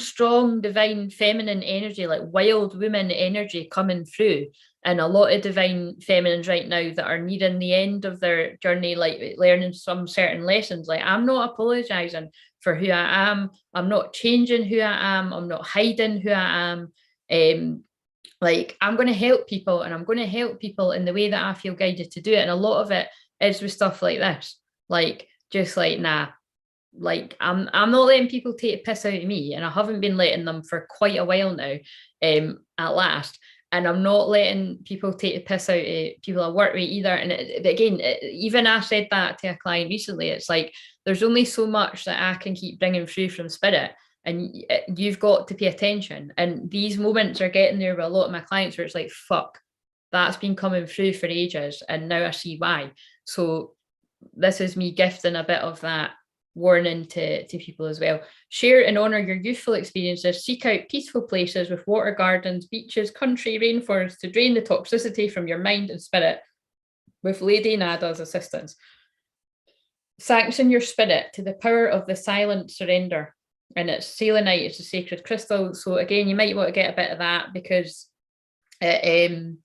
divine feminine energy, like wild woman energy coming through. And a lot of divine feminines right now that are nearing the end of their journey, like learning some certain lessons. Like, I'm not apologizing for who I am. I'm not changing who I am. I'm not hiding who I am. Like, I'm going to help people, and I'm going to help people in the way that I feel guided to do it. And a lot of it is with stuff like this, like, just like, nah, like, I'm not letting people take a piss out of me, and I haven't been letting them for quite a while now, at last. And I'm not letting people take the piss out of people I work with either. And again, even I said that to a client recently. It's like, there's only so much that I can keep bringing through from spirit, and you've got to pay attention. And these moments are getting there with a lot of my clients where it's like, fuck, that's been coming through for ages, and now I see why. So this is me gifting a bit of that warning to people as well. Share and honour your youthful experiences. Seek out peaceful places with water gardens, beaches, country, rainforests to drain the toxicity from your mind and spirit with Lady Nada's assistance. Sanction your spirit to the power of the silent surrender. And it's selenite, it's a sacred crystal. So again, you might want to get a bit of that because it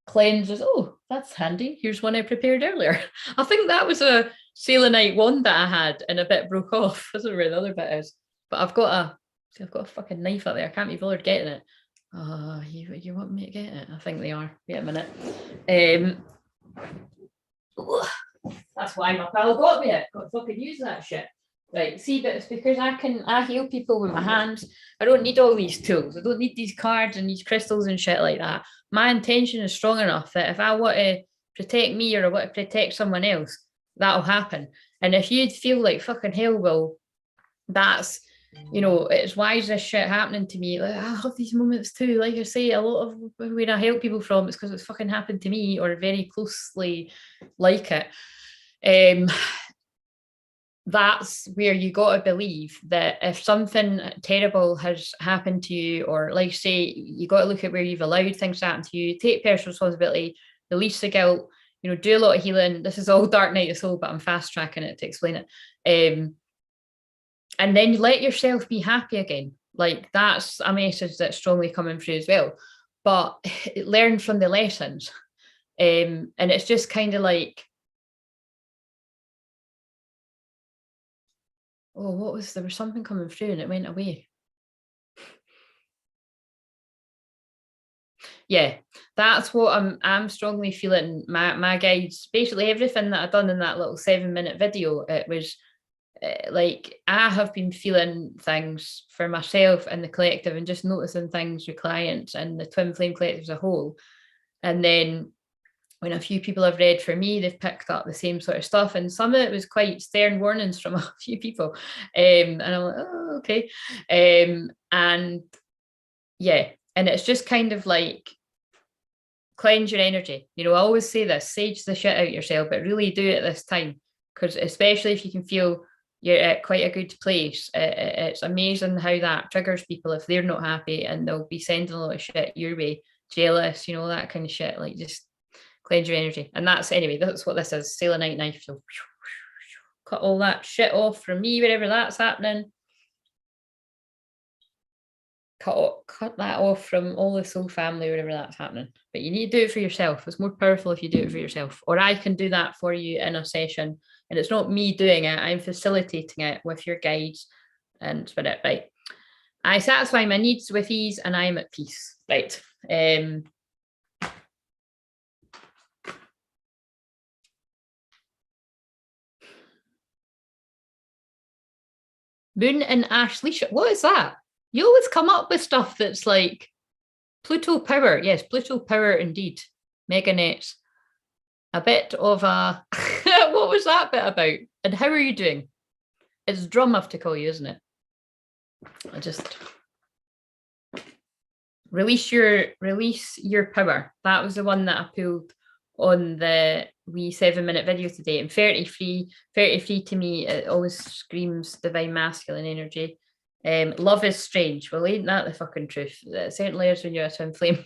cleanses. Oh, that's handy. Here's one I prepared earlier. I think that was a selenite wand that I had and a bit broke off. I don't know where the other bit is. But I've got a fucking knife up there. I can't be bothered getting it. You want me to get it? I think they are. Wait a minute. That's why my pal got me it. Got to fucking use that shit. Right, see, but it's because I heal people with my hands. I don't need all these tools. I don't need these cards and these crystals and shit like that. My intention is strong enough that if I want to protect me or I want to protect someone else, that'll happen. And if you feel like fucking hell, well, that's, it's why is this shit happening to me? Like, I have these moments too. Like I say, a lot of where I help people from, it's because it's fucking happened to me or very closely like it. That's where you got to believe that if something terrible has happened to you, or like say, you got to look at where you've allowed things to happen to you, take personal responsibility, release the guilt, do a lot of healing. This is all Dark Night of Soul, but I'm fast tracking it to explain it. And then let yourself be happy again. Like that's a message that's strongly coming through as well. But learn from the lessons. And it's just kind of like, there was something coming through and it went away. Yeah, that's what I'm strongly feeling. My guides, basically everything that I've done in that little 7-minute video, it was like I have been feeling things for myself and the collective and just noticing things with clients and the Twin Flame Collective as a whole. And then when a few people have read for me, they've picked up the same sort of stuff. And some of it was quite stern warnings from a few people. And I'm like, oh, okay. And yeah, and it's just kind of like, cleanse your energy. I always say this, sage the shit out yourself, but really do it this time. Because especially if you can feel you're at quite a good place, it's amazing how that triggers people if they're not happy and they'll be sending a lot of shit your way, jealous, that kind of shit. Like just cleanse your energy. And that's what this is, selenite knife. So cut all that shit off from me, wherever that's happening. Cut that off from all the soul family, wherever that's happening. But you need to do it for yourself. It's more powerful if you do it for yourself. Or I can do that for you in a session. And it's not me doing it. I'm facilitating it with your guides and spirit. Right. I satisfy my needs with ease and I am at peace. Right. Moon and Ash Leisha. What is that? You always come up with stuff that's like Pluto power. Yes, Pluto power indeed. Meganets. A bit of a what was that bit about? And how are you doing? It's drum off to call you, isn't it? I just release your power. That was the one that I pulled on the wee 7-minute video today. And 33 to me, it always screams divine masculine energy. Love is strange. Well, ain't that the fucking truth? Certainly is when you're a twin flame.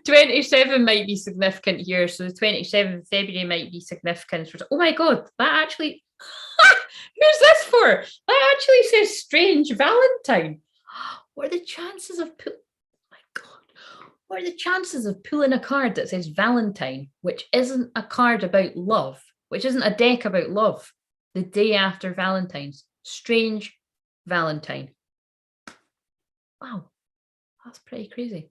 27 might be significant here. So the 27th of February might be significant. Oh my God, that actually, who's this for? That actually says strange Valentine. What are the chances of what are the chances of pulling a card that says Valentine, which isn't a card about love, which isn't a deck about love, the day after Valentine's? Strange Valentine. Wow, that's pretty crazy.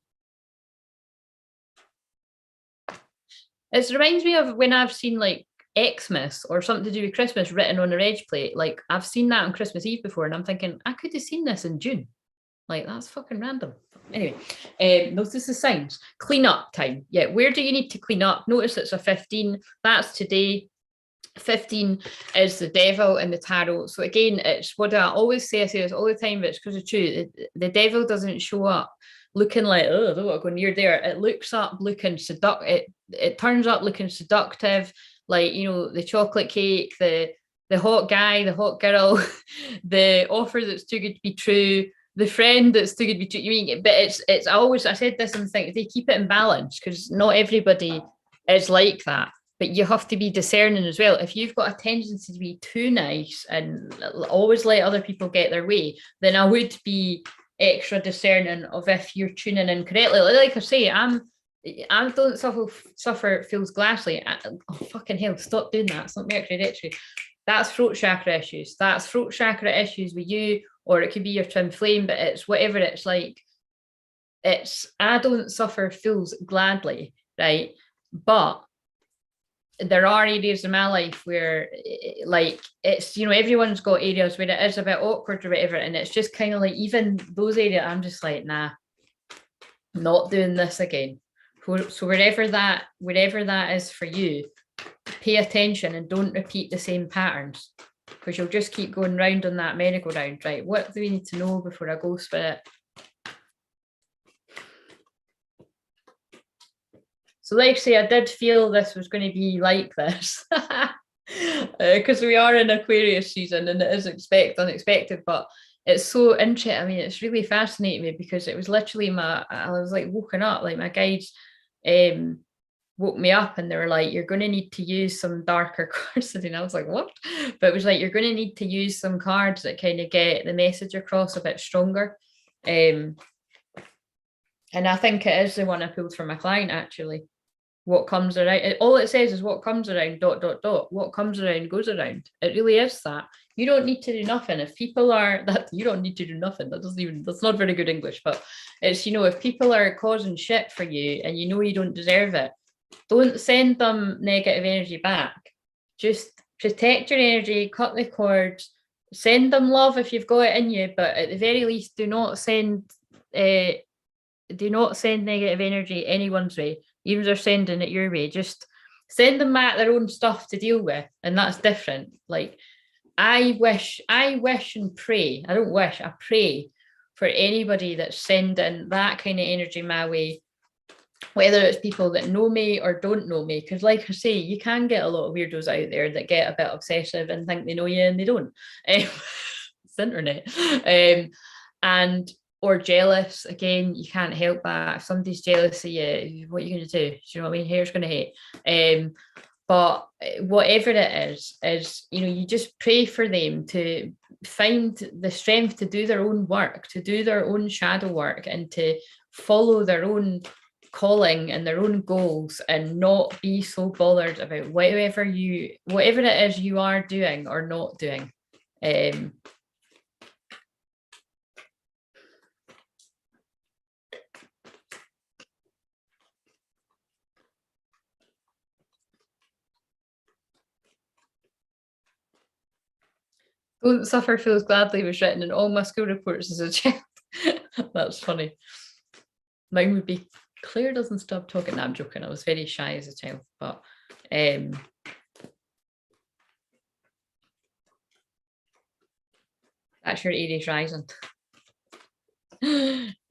It reminds me of when I've seen like Xmas or something to do with Christmas written on a reg plate. Like I've seen that on Christmas Eve before and I'm thinking, I could have seen this in June. Like that's fucking random. Anyway, notice the signs. Clean up time. Yeah, where do you need to clean up? Notice it's a 15. That's today. 15 is the devil in the tarot. So again, it's what I always say, I say this all the time, but it's because it's true. The devil doesn't show up looking like, oh, I don't want to go near there. It looks up looking seductive. It turns up looking seductive, like, you know, the chocolate cake, the hot guy, the hot girl, the offer that's too good to be true, the friend that's too good to be true. You mean, but it's always, I said this in the thing, they keep it in balance because not everybody is like that. But you have to be discerning as well. If you've got a tendency to be too nice and always let other people get their way, then I would be extra discerning of if you're tuning in correctly. Like I say, I don't suffer feels glassly. Oh fucking hell! Stop doing that. It's not mercury retrograde. That's throat chakra issues. That's throat chakra issues with you, or it could be your twin flame. But it's whatever it's like. It's I don't suffer fools gladly, right? But there are areas in my life where like it's, you know, everyone's got areas where it is a bit awkward or whatever, and it's just kind of like even those areas I'm just like, nah, not doing this again. So wherever that is for you, pay attention and don't repeat the same patterns, because you'll just keep going round on that merry-go-round. Right, what do we need to know before I go, Spirit? So like I say, I did feel this was going to be like this because we are in Aquarius season and it is unexpected, but it's so interesting. I mean, it's really fascinating me because it was literally I was like woken up, like my guides woke me up and they were like, you're going to need to use some darker cards. And I was like, what? But it was like, you're going to need to use some cards that kind of get the message across a bit stronger. And I think it is the one I pulled for my client, actually. What comes around, all it says is what comes around, ... What comes around goes around. It really is that. You don't need to do nothing. If people are that, you don't need to do nothing. That's not very good English, but it's, you know, if people are causing shit for you and you know you don't deserve it, don't send them negative energy back. Just protect your energy, cut the cords, send them love if you've got it in you, but at the very least, do not send negative energy anyone's way, even if they're sending it your way. Just send them back their own stuff to deal with, and that's different. Like I wish and pray. I don't wish, I pray for anybody that's sending that kind of energy my way, whether it's people that know me or don't know me. Because like I say, you can get a lot of weirdos out there that get a bit obsessive and think they know you and they don't. It's the internet. And or jealous. Again, you can't help that. If somebody's jealous of you, what are you going to do? Do you know what I mean? Hair's going to hate. But whatever it is, you know, you just pray for them to find the strength to do their own work, to do their own shadow work, and to follow their own calling and their own goals, and not be so bothered about whatever it is you are doing or not doing. Don't suffer feels gladly was written in all my school reports as a child. That's funny. Mine would be Claire doesn't stop talking. No, I'm joking. I was very shy as a child, but that's your Aries rising.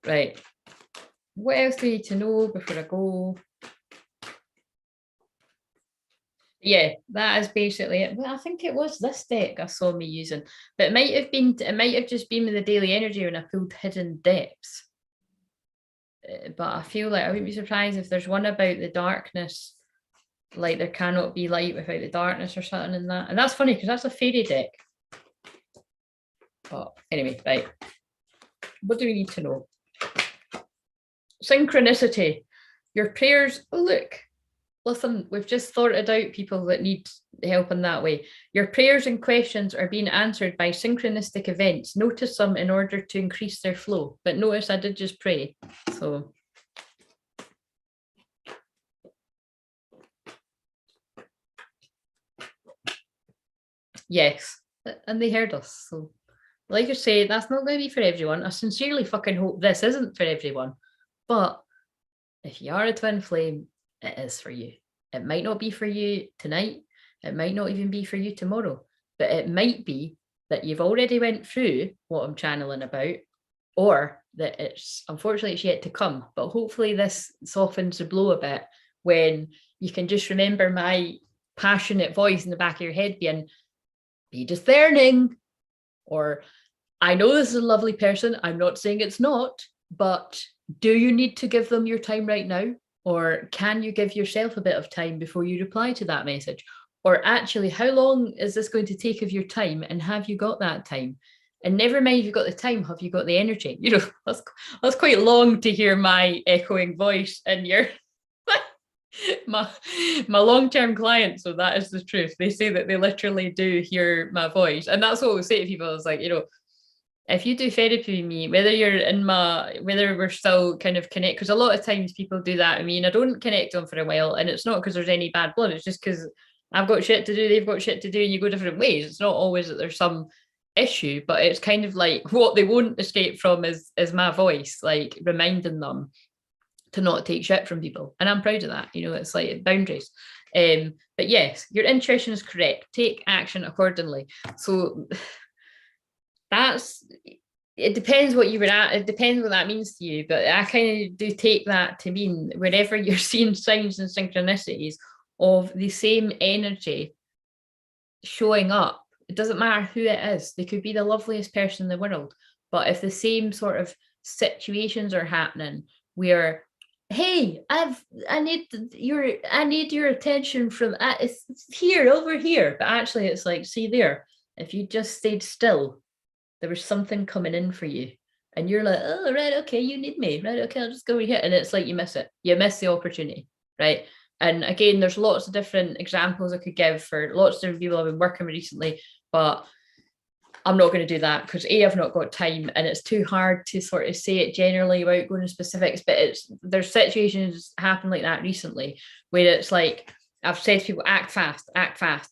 Right. What else do you need to know before I go? Yeah, that is basically it. Well, I think it was this deck I saw me using, but it might have just been with the daily energy when I pulled Hidden Depths. But I feel like I wouldn't be surprised if there's one about the darkness, like there cannot be light without the darkness or something in that. And that's funny because that's a fairy deck. But anyway, right. What do we need to know? Synchronicity. Your prayers. Oh, look. Listen, we've just sorted out people that need help in that way. Your prayers and questions are being answered by synchronistic events. Notice them in order to increase their flow. But notice I did just pray. So yes, and they heard us. So like I say, that's not going to be for everyone. I sincerely fucking hope this isn't for everyone. But if you are a twin flame, it is for you. It might not be for you tonight. It might not even be for you tomorrow. But it might be that you've already went through what I'm channeling about, or that unfortunately it's yet to come. But hopefully this softens the blow a bit when you can just remember my passionate voice in the back of your head being, be discerning, or I know this is a lovely person, I'm not saying it's not, but do you need to give them your time right now? Or can you give yourself a bit of time before you reply to that message? Or actually, how long is this going to take of your time? And have you got that time? And never mind if you've got the time, have you got the energy? You know, that's quite long to hear my echoing voice in your my long-term clients. So that is the truth. They say that they literally do hear my voice. And that's what we say to people is like, you know, if you do therapy with me, whether we're still kind of connect, because a lot of times people do that. I mean, I don't connect on for a while, and it's not because there's any bad blood. It's just because I've got shit to do, they've got shit to do, and you go different ways. It's not always that there's some issue, but it's kind of like what they won't escape from is my voice, like reminding them to not take shit from people. And I'm proud of that. You know, it's like boundaries. But yes, your intuition is correct. Take action accordingly. So it depends what you were at. It depends what that means to you. But I kind of do take that to mean wherever you're seeing signs and synchronicities of the same energy showing up, it doesn't matter who it is. They could be the loveliest person in the world. But if the same sort of situations are happening where, hey, I need your attention from it's here, over here. But actually it's like, see there, if you just stayed still, there was something coming in for you. And you're like, oh, right, okay, you need me. Right, okay, I'll just go over here. And it's like you miss it. You miss the opportunity, right? And again, there's lots of different examples I could give for lots of different people I've been working with recently, but I'm not going to do that because I've not got time, and it's too hard to sort of say it generally without going into specifics. But there's situations happen like that recently where it's like, I've said to people, act fast,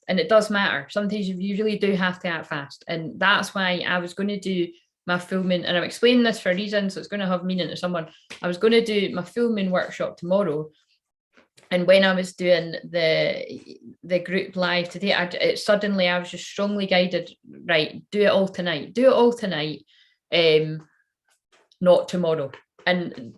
and it does matter. Sometimes you really do have to act fast, and that's why I was going to do my full moon, and I'm explaining this for a reason, so it's going to have meaning to someone. I was going to do my full moon workshop tomorrow, and when I was doing the group live today, I was just strongly guided, right, do it all tonight, not tomorrow. And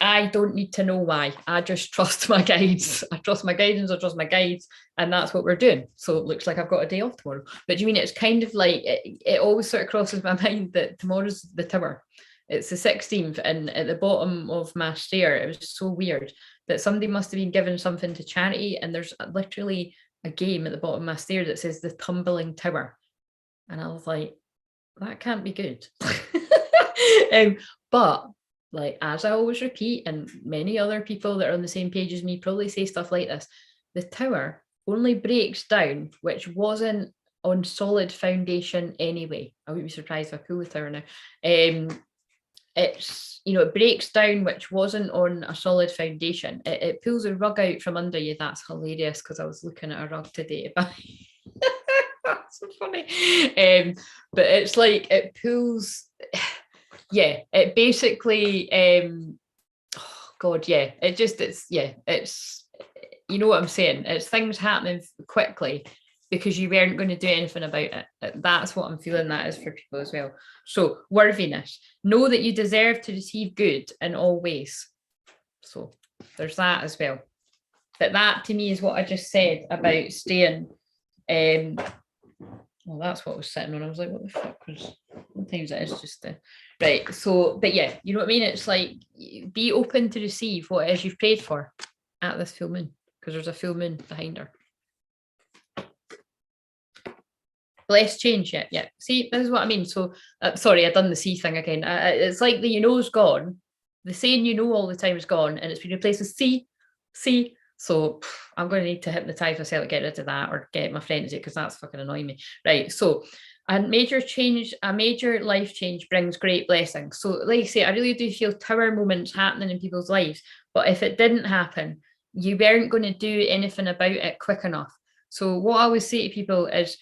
I don't need to know why. I just trust my guides. I trust my guidance, I trust my guides, and that's what we're doing. So it looks like I've got a day off tomorrow. But do you mean it's kind of like, it always sort of crosses my mind that tomorrow's the tower. It's the 16th, and at the bottom of my stair, it was so weird that somebody must have been given something to charity, and there's literally a game at the bottom of my stair that says the tumbling tower. And I was like, that can't be good. But like, as I always repeat, and many other people that are on the same page as me probably say stuff like this, the tower only breaks down, which wasn't on solid foundation anyway. I wouldn't be surprised if I pull the tower now. It's, you know, it breaks down, which wasn't on a solid foundation. It pulls a rug out from under you. That's hilarious because I was looking at a rug today. That's so funny. But it's like it pulls, yeah, it basically, oh God, yeah, it's, you know what I'm saying? It's things happening quickly because you weren't going to do anything about it. That's what I'm feeling that is for people as well. So worthiness, know that you deserve to receive good in all ways. So there's that as well. But that to me is what I just said about staying. Well, that's what I was sitting on. I was like, what the fuck was, sometimes it is just right. So, but yeah, you know what I mean? It's like, be open to receive what it is you've prayed for at this full moon, because there's a full moon behind her. Less change yet. Yeah. See, this is what I mean. So, sorry, I've done the see thing again. It's like the you know is gone. The saying you know all the time is gone, and it's been replaced with see. So I'm going to need to hypnotize myself to get rid of that, or get my friend to do it, because that's fucking annoying me. Right. So a major life change brings great blessings. So like I say, I really do feel tower moments happening in people's lives. But if it didn't happen, you weren't going to do anything about it quick enough. So what I always say to people is,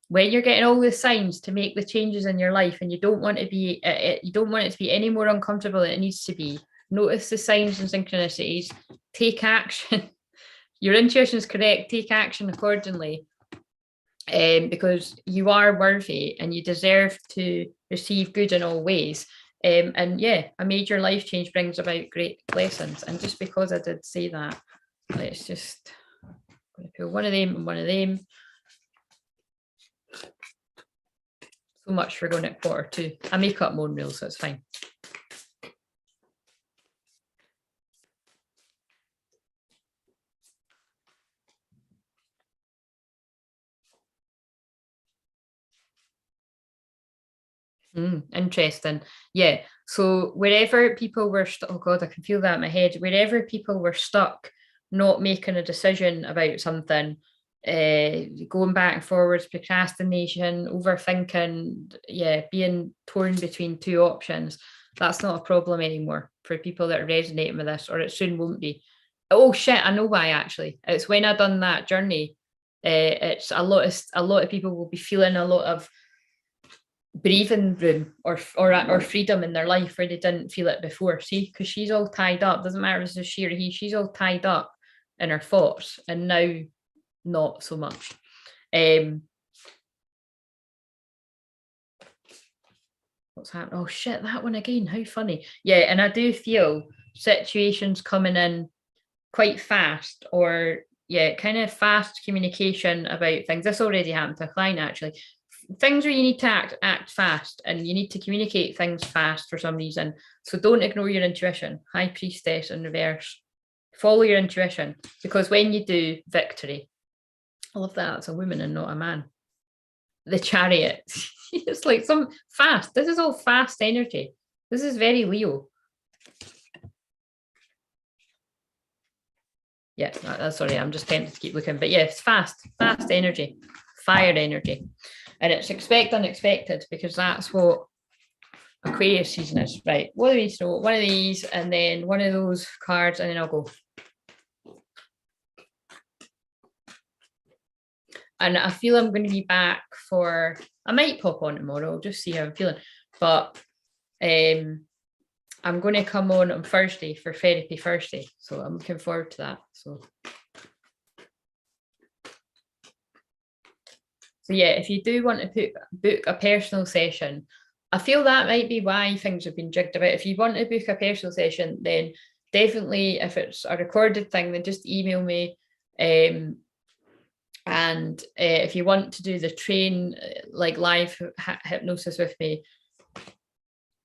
when you're getting all the signs to make the changes in your life, and you don't want it to be any more uncomfortable than it needs to be, notice the signs and synchronicities, take action. Your intuition is correct, take action accordingly, because you are worthy and you deserve to receive good in all ways. And yeah, a major life change brings about great blessings. And just because I did say that, let's just going to pull one of them and one of them. So much for going at 1/4. I make up my own rules, so it's fine. Interesting. Yeah. So wherever people were stuck, oh God, I can feel that in my head. Wherever people were stuck, not making a decision about something, going back and forwards, procrastination, overthinking, yeah, being torn between two options, that's not a problem anymore for people that are resonating with this, or it soon won't be. Oh shit, I know why actually. It's when I done that journey, it's a lot of people will be feeling a lot of breathing room or freedom in their life where they didn't feel it before. See, because she's all tied up, doesn't matter if it's she or he, she's all tied up in her thoughts, and now not so much. What's happening? Oh shit, that one again, how funny. Yeah, and I do feel situations coming in quite fast, or yeah, kind of fast communication about things. This already happened to a client actually. Things where you need to act fast, and you need to communicate things fast for some reason. So don't ignore your intuition. High Priestess in reverse. Follow your intuition, because when you do, victory. I love that. It's a woman and not a man. The Chariot. It's like some fast. This is all fast energy. This is very Leo. Yeah, sorry, I'm just tempted to keep looking. But yeah, it's fast energy, fire energy. And it's expect unexpected, because that's what Aquarius season is. Right, what do we throw? One of these, and then one of those cards, and then I'll go. And I feel I'm going to be back for, I might pop on tomorrow, I'll just see how I'm feeling. But I'm going to come on Thursday for Therapy Thursday. So I'm looking forward to that. So yeah, if you do want to book a personal session, I feel that might be why things have been jigged about. If you want to book a personal session, then definitely, if it's a recorded thing, then just email me. And if you want to do the train, like live hypnosis with me,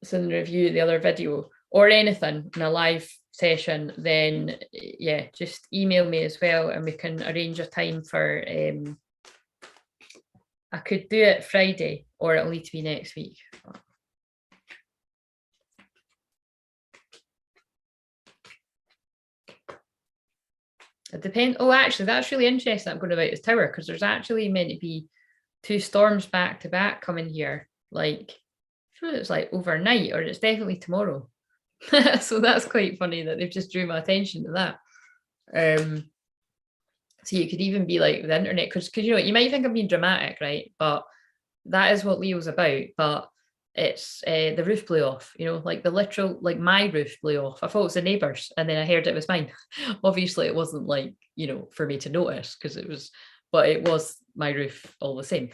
so in the review, the other video, or anything in a live session, then yeah, just email me as well, and we can arrange a time for, I could do it Friday, or it'll need to be next week. It depends. Oh, actually, that's really interesting. I'm going about this tower, because there's actually meant to be 2 storms back to back coming here. Like, sure, it's like overnight, or it's definitely tomorrow. So that's quite funny that they've just drew my attention to that. So you could even be like the internet, because you know, you might think I'm being dramatic, right? But that is what Leo's about. But it's the roof blew off, you know, like the literal, like my roof blew off. I thought it was the neighbours, and then I heard it was mine. Obviously it wasn't, like, you know, for me to notice, because it was, but it was my roof all the same.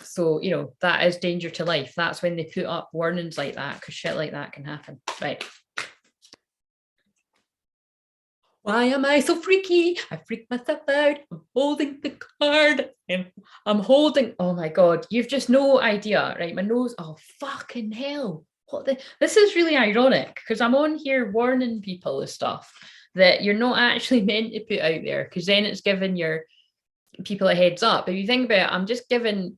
So, you know, that is danger to life. That's when they put up warnings like that, because shit like that can happen. Right. Why am I so freaky? I freak myself out. I'm holding the card. I'm holding, oh my God, you've just no idea, right? My nose, oh fucking hell. This is really ironic, because I'm on here warning people of stuff that you're not actually meant to put out there, because then it's giving your people a heads up. If you think about it, I'm just giving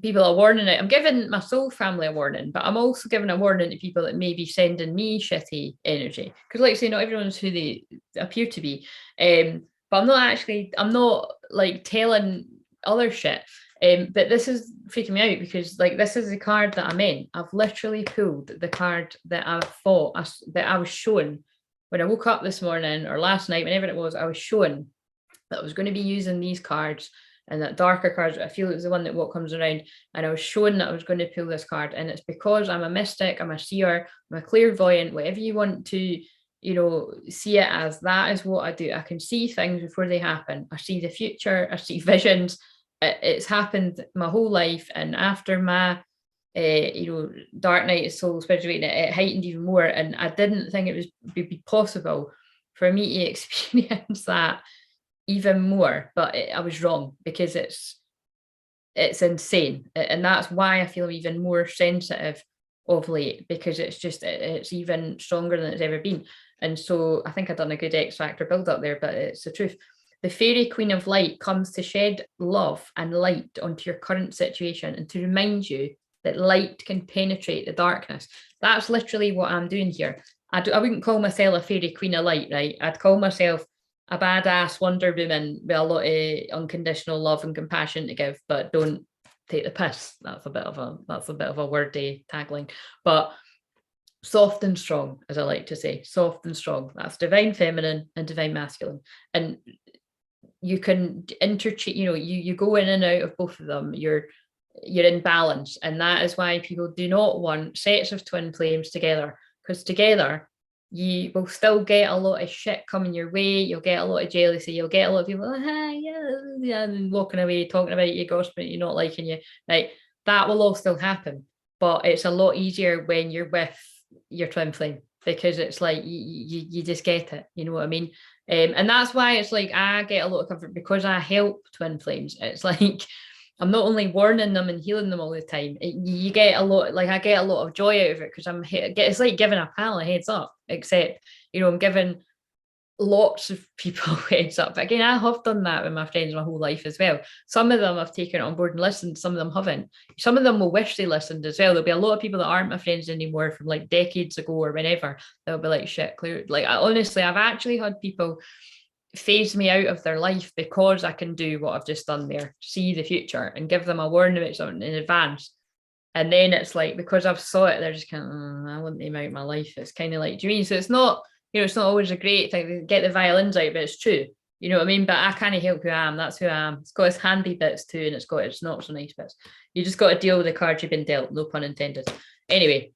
people a warning. I'm giving my soul family a warning, but I'm also giving a warning to people that may be sending me shitty energy, because like I say, not everyone's who they appear to be. But I'm not like telling other shit. But this is freaking me out, because like this is the card that I'm in. I've literally pulled the card that I thought that I was shown when I woke up this morning, or last night, whenever it was. I was shown that I was going to be using these cards, and that darker cards, I feel it was the one that what comes around, and I was shown that I was going to pull this card. And it's because I'm a mystic, I'm a seer, I'm a clairvoyant, whatever you want to, you know, see it as. That is what I do. I can see things before they happen. I see the future, I see visions. It's happened my whole life, and after my you know, dark night of soul spirituality, it heightened even more, and I didn't think it would be possible for me to experience that even more, but I was wrong because it's insane, and that's why I feel even more sensitive of late, because it's even stronger than it's ever been. And so I think I've done a good X Factor build up there, but it's the truth. The fairy queen of light comes to shed love and light onto your current situation and to remind you that light can penetrate the darkness. That's literally what I'm doing here. I wouldn't call myself a fairy queen of light, right? I'd call myself a badass Wonder Woman with a lot of unconditional love and compassion to give, but don't take the piss. That's a bit of a wordy tagline. But soft and strong, as I like to say, soft and strong. That's divine feminine and divine masculine. And you can interchange, you go in and out of both of them. You're in balance. And that is why people do not want sets of twin flames together, because together you will still get a lot of shit coming your way. You'll get a lot of jealousy. You'll get a lot of people, yeah, and walking away, talking about you, gossiping, you not liking you. Like, that will all still happen. But it's a lot easier when you're with your twin flame, because it's like you just get it. You know what I mean? And that's why it's like I get a lot of comfort because I help twin flames. It's like I'm not only warning them and healing them all the time. You get a lot, like I get a lot of joy out of it, because it's like giving a pal a heads up, except, I'm giving lots of people heads up. But again, I have done that with my friends my whole life as well. Some of them have taken it on board and listened, some of them haven't. Some of them will wish they listened as well. There'll be a lot of people that aren't my friends anymore from like decades ago or whenever. They'll be like, shit, clear. Like, honestly, I've actually had people phase me out of their life because I can do what I've just done there, see the future and give them a warning about something in advance. And then it's like, because I've saw it, they're just kind of, I want them out of my life. It's kind of like, do you mean? So it's not, it's not always a great thing to get the violins out, but it's true. You know what I mean? But I can't help who I am. That's who I am. It's got its handy bits too, and it's got its not so nice bits. You just got to deal with the cards you've been dealt, no pun intended. Anyway,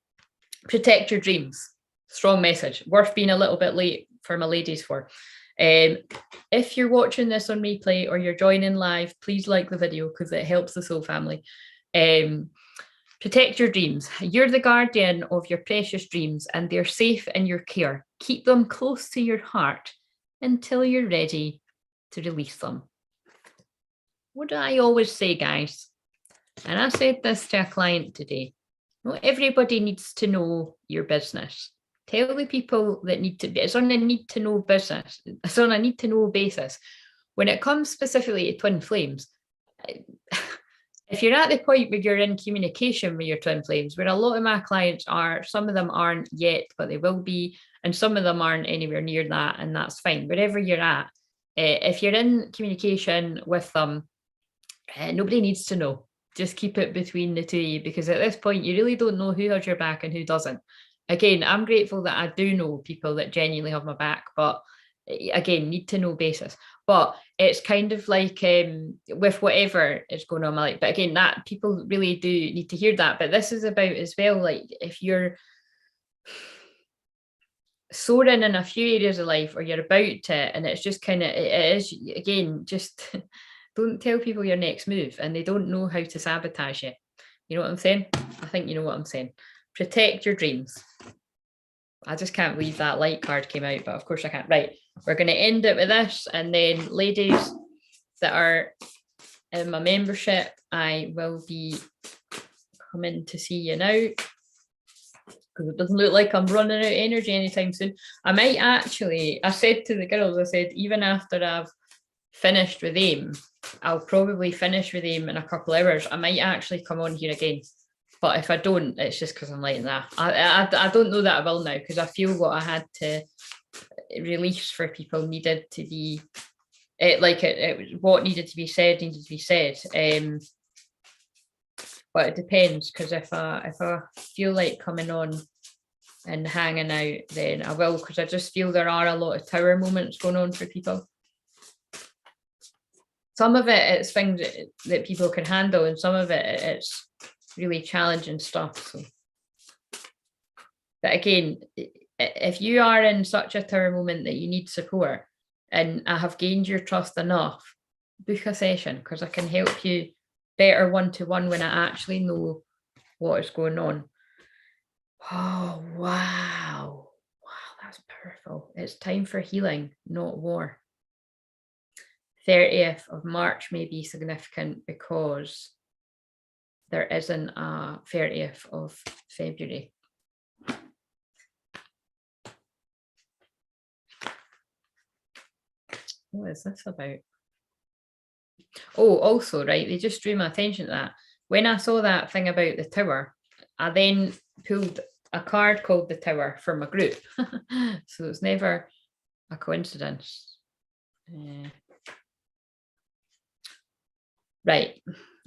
protect your dreams. Strong message. Worth being a little bit late for my ladies for. If you're watching this on replay or you're joining live, please like the video because it helps the soul family. Protect your dreams. You're the guardian of your precious dreams and they're safe in your care. Keep them close to your heart until you're ready to release them. What do I always say, guys? And I said this to a client today. Not everybody needs to know your business. Tell the people that need to be, it's on a need to know business. It's on a need to know basis. When it comes specifically to twin flames, if you're at the point where you're in communication with your twin flames, where a lot of my clients are, some of them aren't yet, but they will be, and some of them aren't anywhere near that, and that's fine. Wherever you're at, if you're in communication with them, nobody needs to know. Just keep it between the two of you, because at this point, you really don't know who has your back and who doesn't. Again, I'm grateful that I do know people that genuinely have my back, but again, need to know basis. But it's kind of like with whatever is going on in my life. But again, that people really do need to hear that. But this is about as well, like if you're soaring in a few areas of life or you're about to, and it's just kind of, it is, again, just don't tell people your next move and they don't know how to sabotage you. You know what I'm saying? I think you know what I'm saying. Protect your dreams. I just can't believe that light card came out, but of course I can't. Right, we're going to end it with this, and then ladies that are in my membership, I will be coming to see you now, because it doesn't look like I'm running out of energy anytime soon. I might actually, I said to the girls, I said, even after I've finished with them, I'll probably finish with them in a couple hours. I might actually come on here again. But if I don't, it's just because I'm like that. I don't know that I will now, because I feel what I had to release for people needed to be, what needed to be said needed to be said. But it depends, because if I feel like coming on and hanging out, then I will, because I just feel there are a lot of tower moments going on for people. Some of it, it's things that people can handle, and some of it, it's really challenging stuff. So, but again, if you are in such a tower moment that you need support, and I have gained your trust enough, book a session, because I can help you better one-to-one when I actually know what is going on. Oh, wow. That's powerful. It's time for healing, not war. 30th of March may be significant because there isn't a 30th of February. What is this about? Oh, also, right, they just drew my attention to that. When I saw that thing about the tower, I then pulled a card called the Tower from a group. So it's never a coincidence. Right.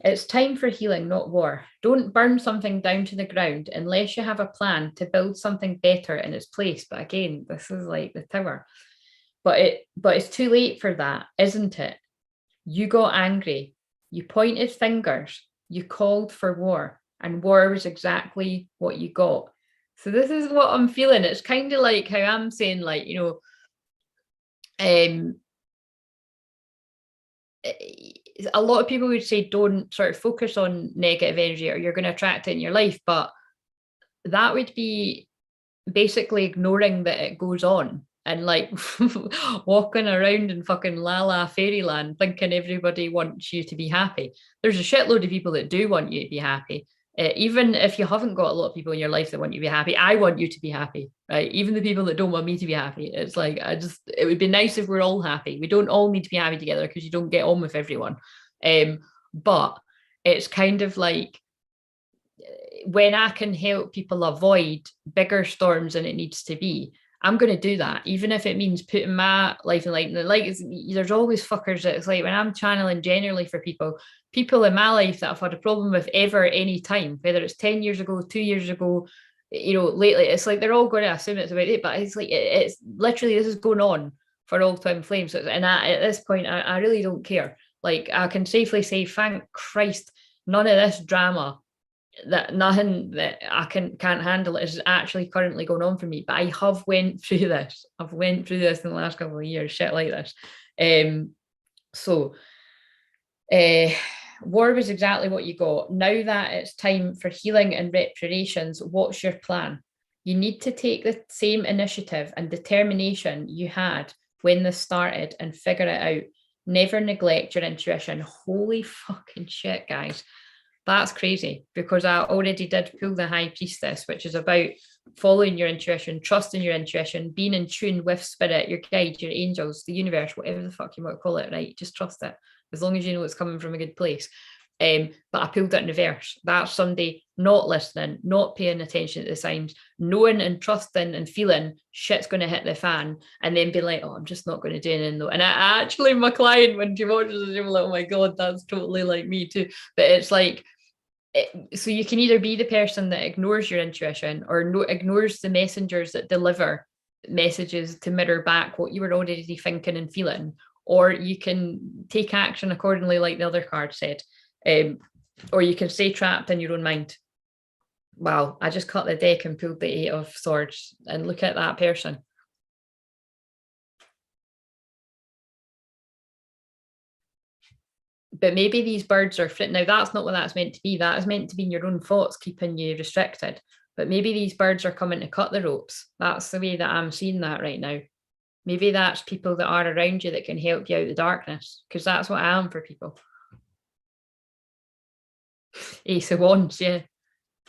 It's time for healing, not war. Don't burn something down to the ground unless you have a plan to build something better in its place. But again, this is like the Tower. But it's too late for that, isn't it? You got angry. You pointed fingers. You called for war. And war was exactly what you got. So this is what I'm feeling. It's kind of like how I'm saying, like, you know, a lot of people would say don't sort of focus on negative energy or you're going to attract it in your life, but that would be basically ignoring that it goes on and like walking around in fucking la fairyland thinking everybody wants you to be happy. There's a shitload of people that do want you to be happy. Even if you haven't got a lot of people in your life that want you to be happy, I want you to be happy, right? Even the people that don't want me to be happy. It's like, it would be nice if we're all happy. We don't all need to be happy together because you don't get on with everyone. But it's kind of like, when I can help people avoid bigger storms than it needs to be, I'm going to do that, even if it means putting my life in light. Like, there's always fuckers that it's like when I'm channeling generally for people in my life that I've had a problem with ever, any time, whether it's 10 years ago, 2 years ago, you know, lately, it's like they're all going to assume it's about it, but it's like it's literally this is going on for all time flames. And at this point, I really don't care. Like, I can safely say, thank Christ, none of this drama, that nothing that I can't handle is actually currently going on for me. But I have went through this. I've went through this in the last couple of years, shit like this. So war was exactly what you got. Now that it's time for healing and reparations, what's your plan? You need to take the same initiative and determination you had when this started and figure it out. Never neglect your intuition. Holy fucking shit, guys. That's crazy, because I already did pull the High Priestess, which is about following your intuition, trusting your intuition, being in tune with spirit, your guide, your angels, the universe, whatever the fuck you want to call it, right? Just trust it, as long as you know it's coming from a good place. But I pulled it in reverse. That's somebody not listening, not paying attention to the signs, knowing and trusting and feeling shit's going to hit the fan, and then being like, oh, I'm just not going to do anything though. And I actually, my client, when she watches it, she'll be like, oh my God, that's totally like me too. But it's like, so you can either be the person that ignores your intuition or ignores the messengers that deliver messages to mirror back what you were already thinking and feeling, or you can take action accordingly, like the other card said, or you can stay trapped in your own mind. Wow, I just cut the deck and pulled the Eight of Swords, and look at that person. But maybe these birds are now that's not what that's meant to be. That is meant to be in your own thoughts keeping you restricted. But maybe these birds are coming to cut the ropes. That's the way that I'm seeing that right now. Maybe that's people that are around you that can help you out of the darkness, because that's what I am for people. Ace of Wands, yeah.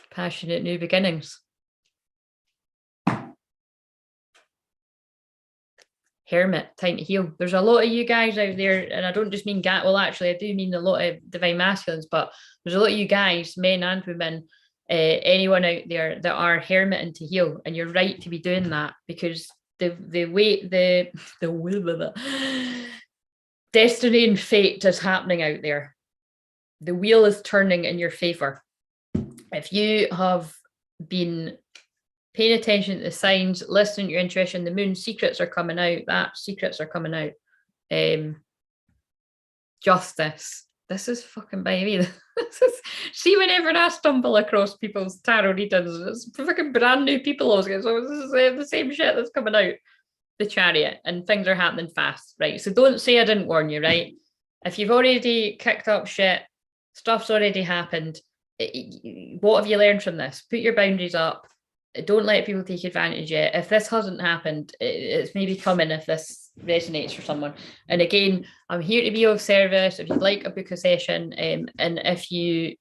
Passionate new beginnings. Hermit, time to heal. There's a lot of you guys out there, and I don't just mean well, actually, I do mean a lot of divine masculines, but there's a lot of you guys, men and women, anyone out there that are hermiting to heal, and you're right to be doing that, because the way the destiny and fate is happening out there. The wheel is turning in your favor. If you have been paying attention to the signs, listening to your intuition, the moon secrets are coming out. That secrets are coming out. Justice. This is fucking by me. See, whenever I stumble across people's tarot readings, it's fucking brand new people always get. So this is the same shit that's coming out. The Chariot, and things are happening fast, right? So don't say I didn't warn you, right? If you've already kicked up shit, stuff's already happened. What have you learned from this? Put your boundaries up. don't let people take advantage yet. If this hasn't happened, it's maybe coming if this resonates for someone. And again, I'm here to be of service. If you'd like a book a session, and if you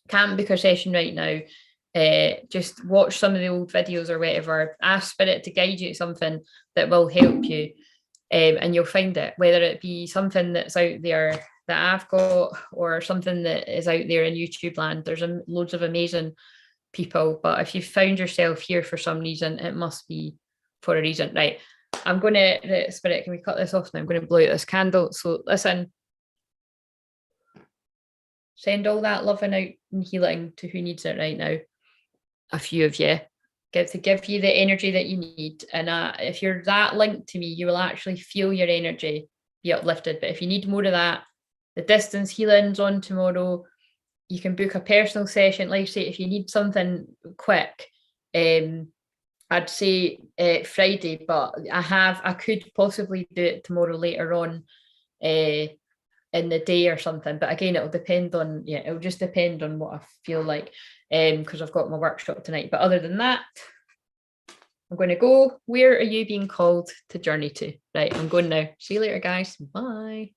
can't book a session right now, just watch some of the old videos or whatever. Ask Spirit to guide you to something that will help you, and you'll find it, whether it be something that's out there that I've got or something that is out there in YouTube land. There's loads of amazing people, but if you found yourself here for some reason, it must be for a reason. Right, I'm going to, Spirit, can we cut this off now? I'm going to blow out this candle. So listen, send all that loving out and healing to who needs it right now. A few of you, to give you the energy that you need. And if you're that linked to me, you will actually feel your energy be uplifted. But if you need more of that, the distance healing's on tomorrow. You can book a personal session. Like I say, if you need something quick, I'd say Friday, but I could possibly do it tomorrow later on in the day or something. But again, it'll depend on, it'll just depend on what I feel like, because I've got my workshop tonight. But other than that, I'm going to go. Where are you being called to journey to? Right, I'm going now. See you later, guys. Bye.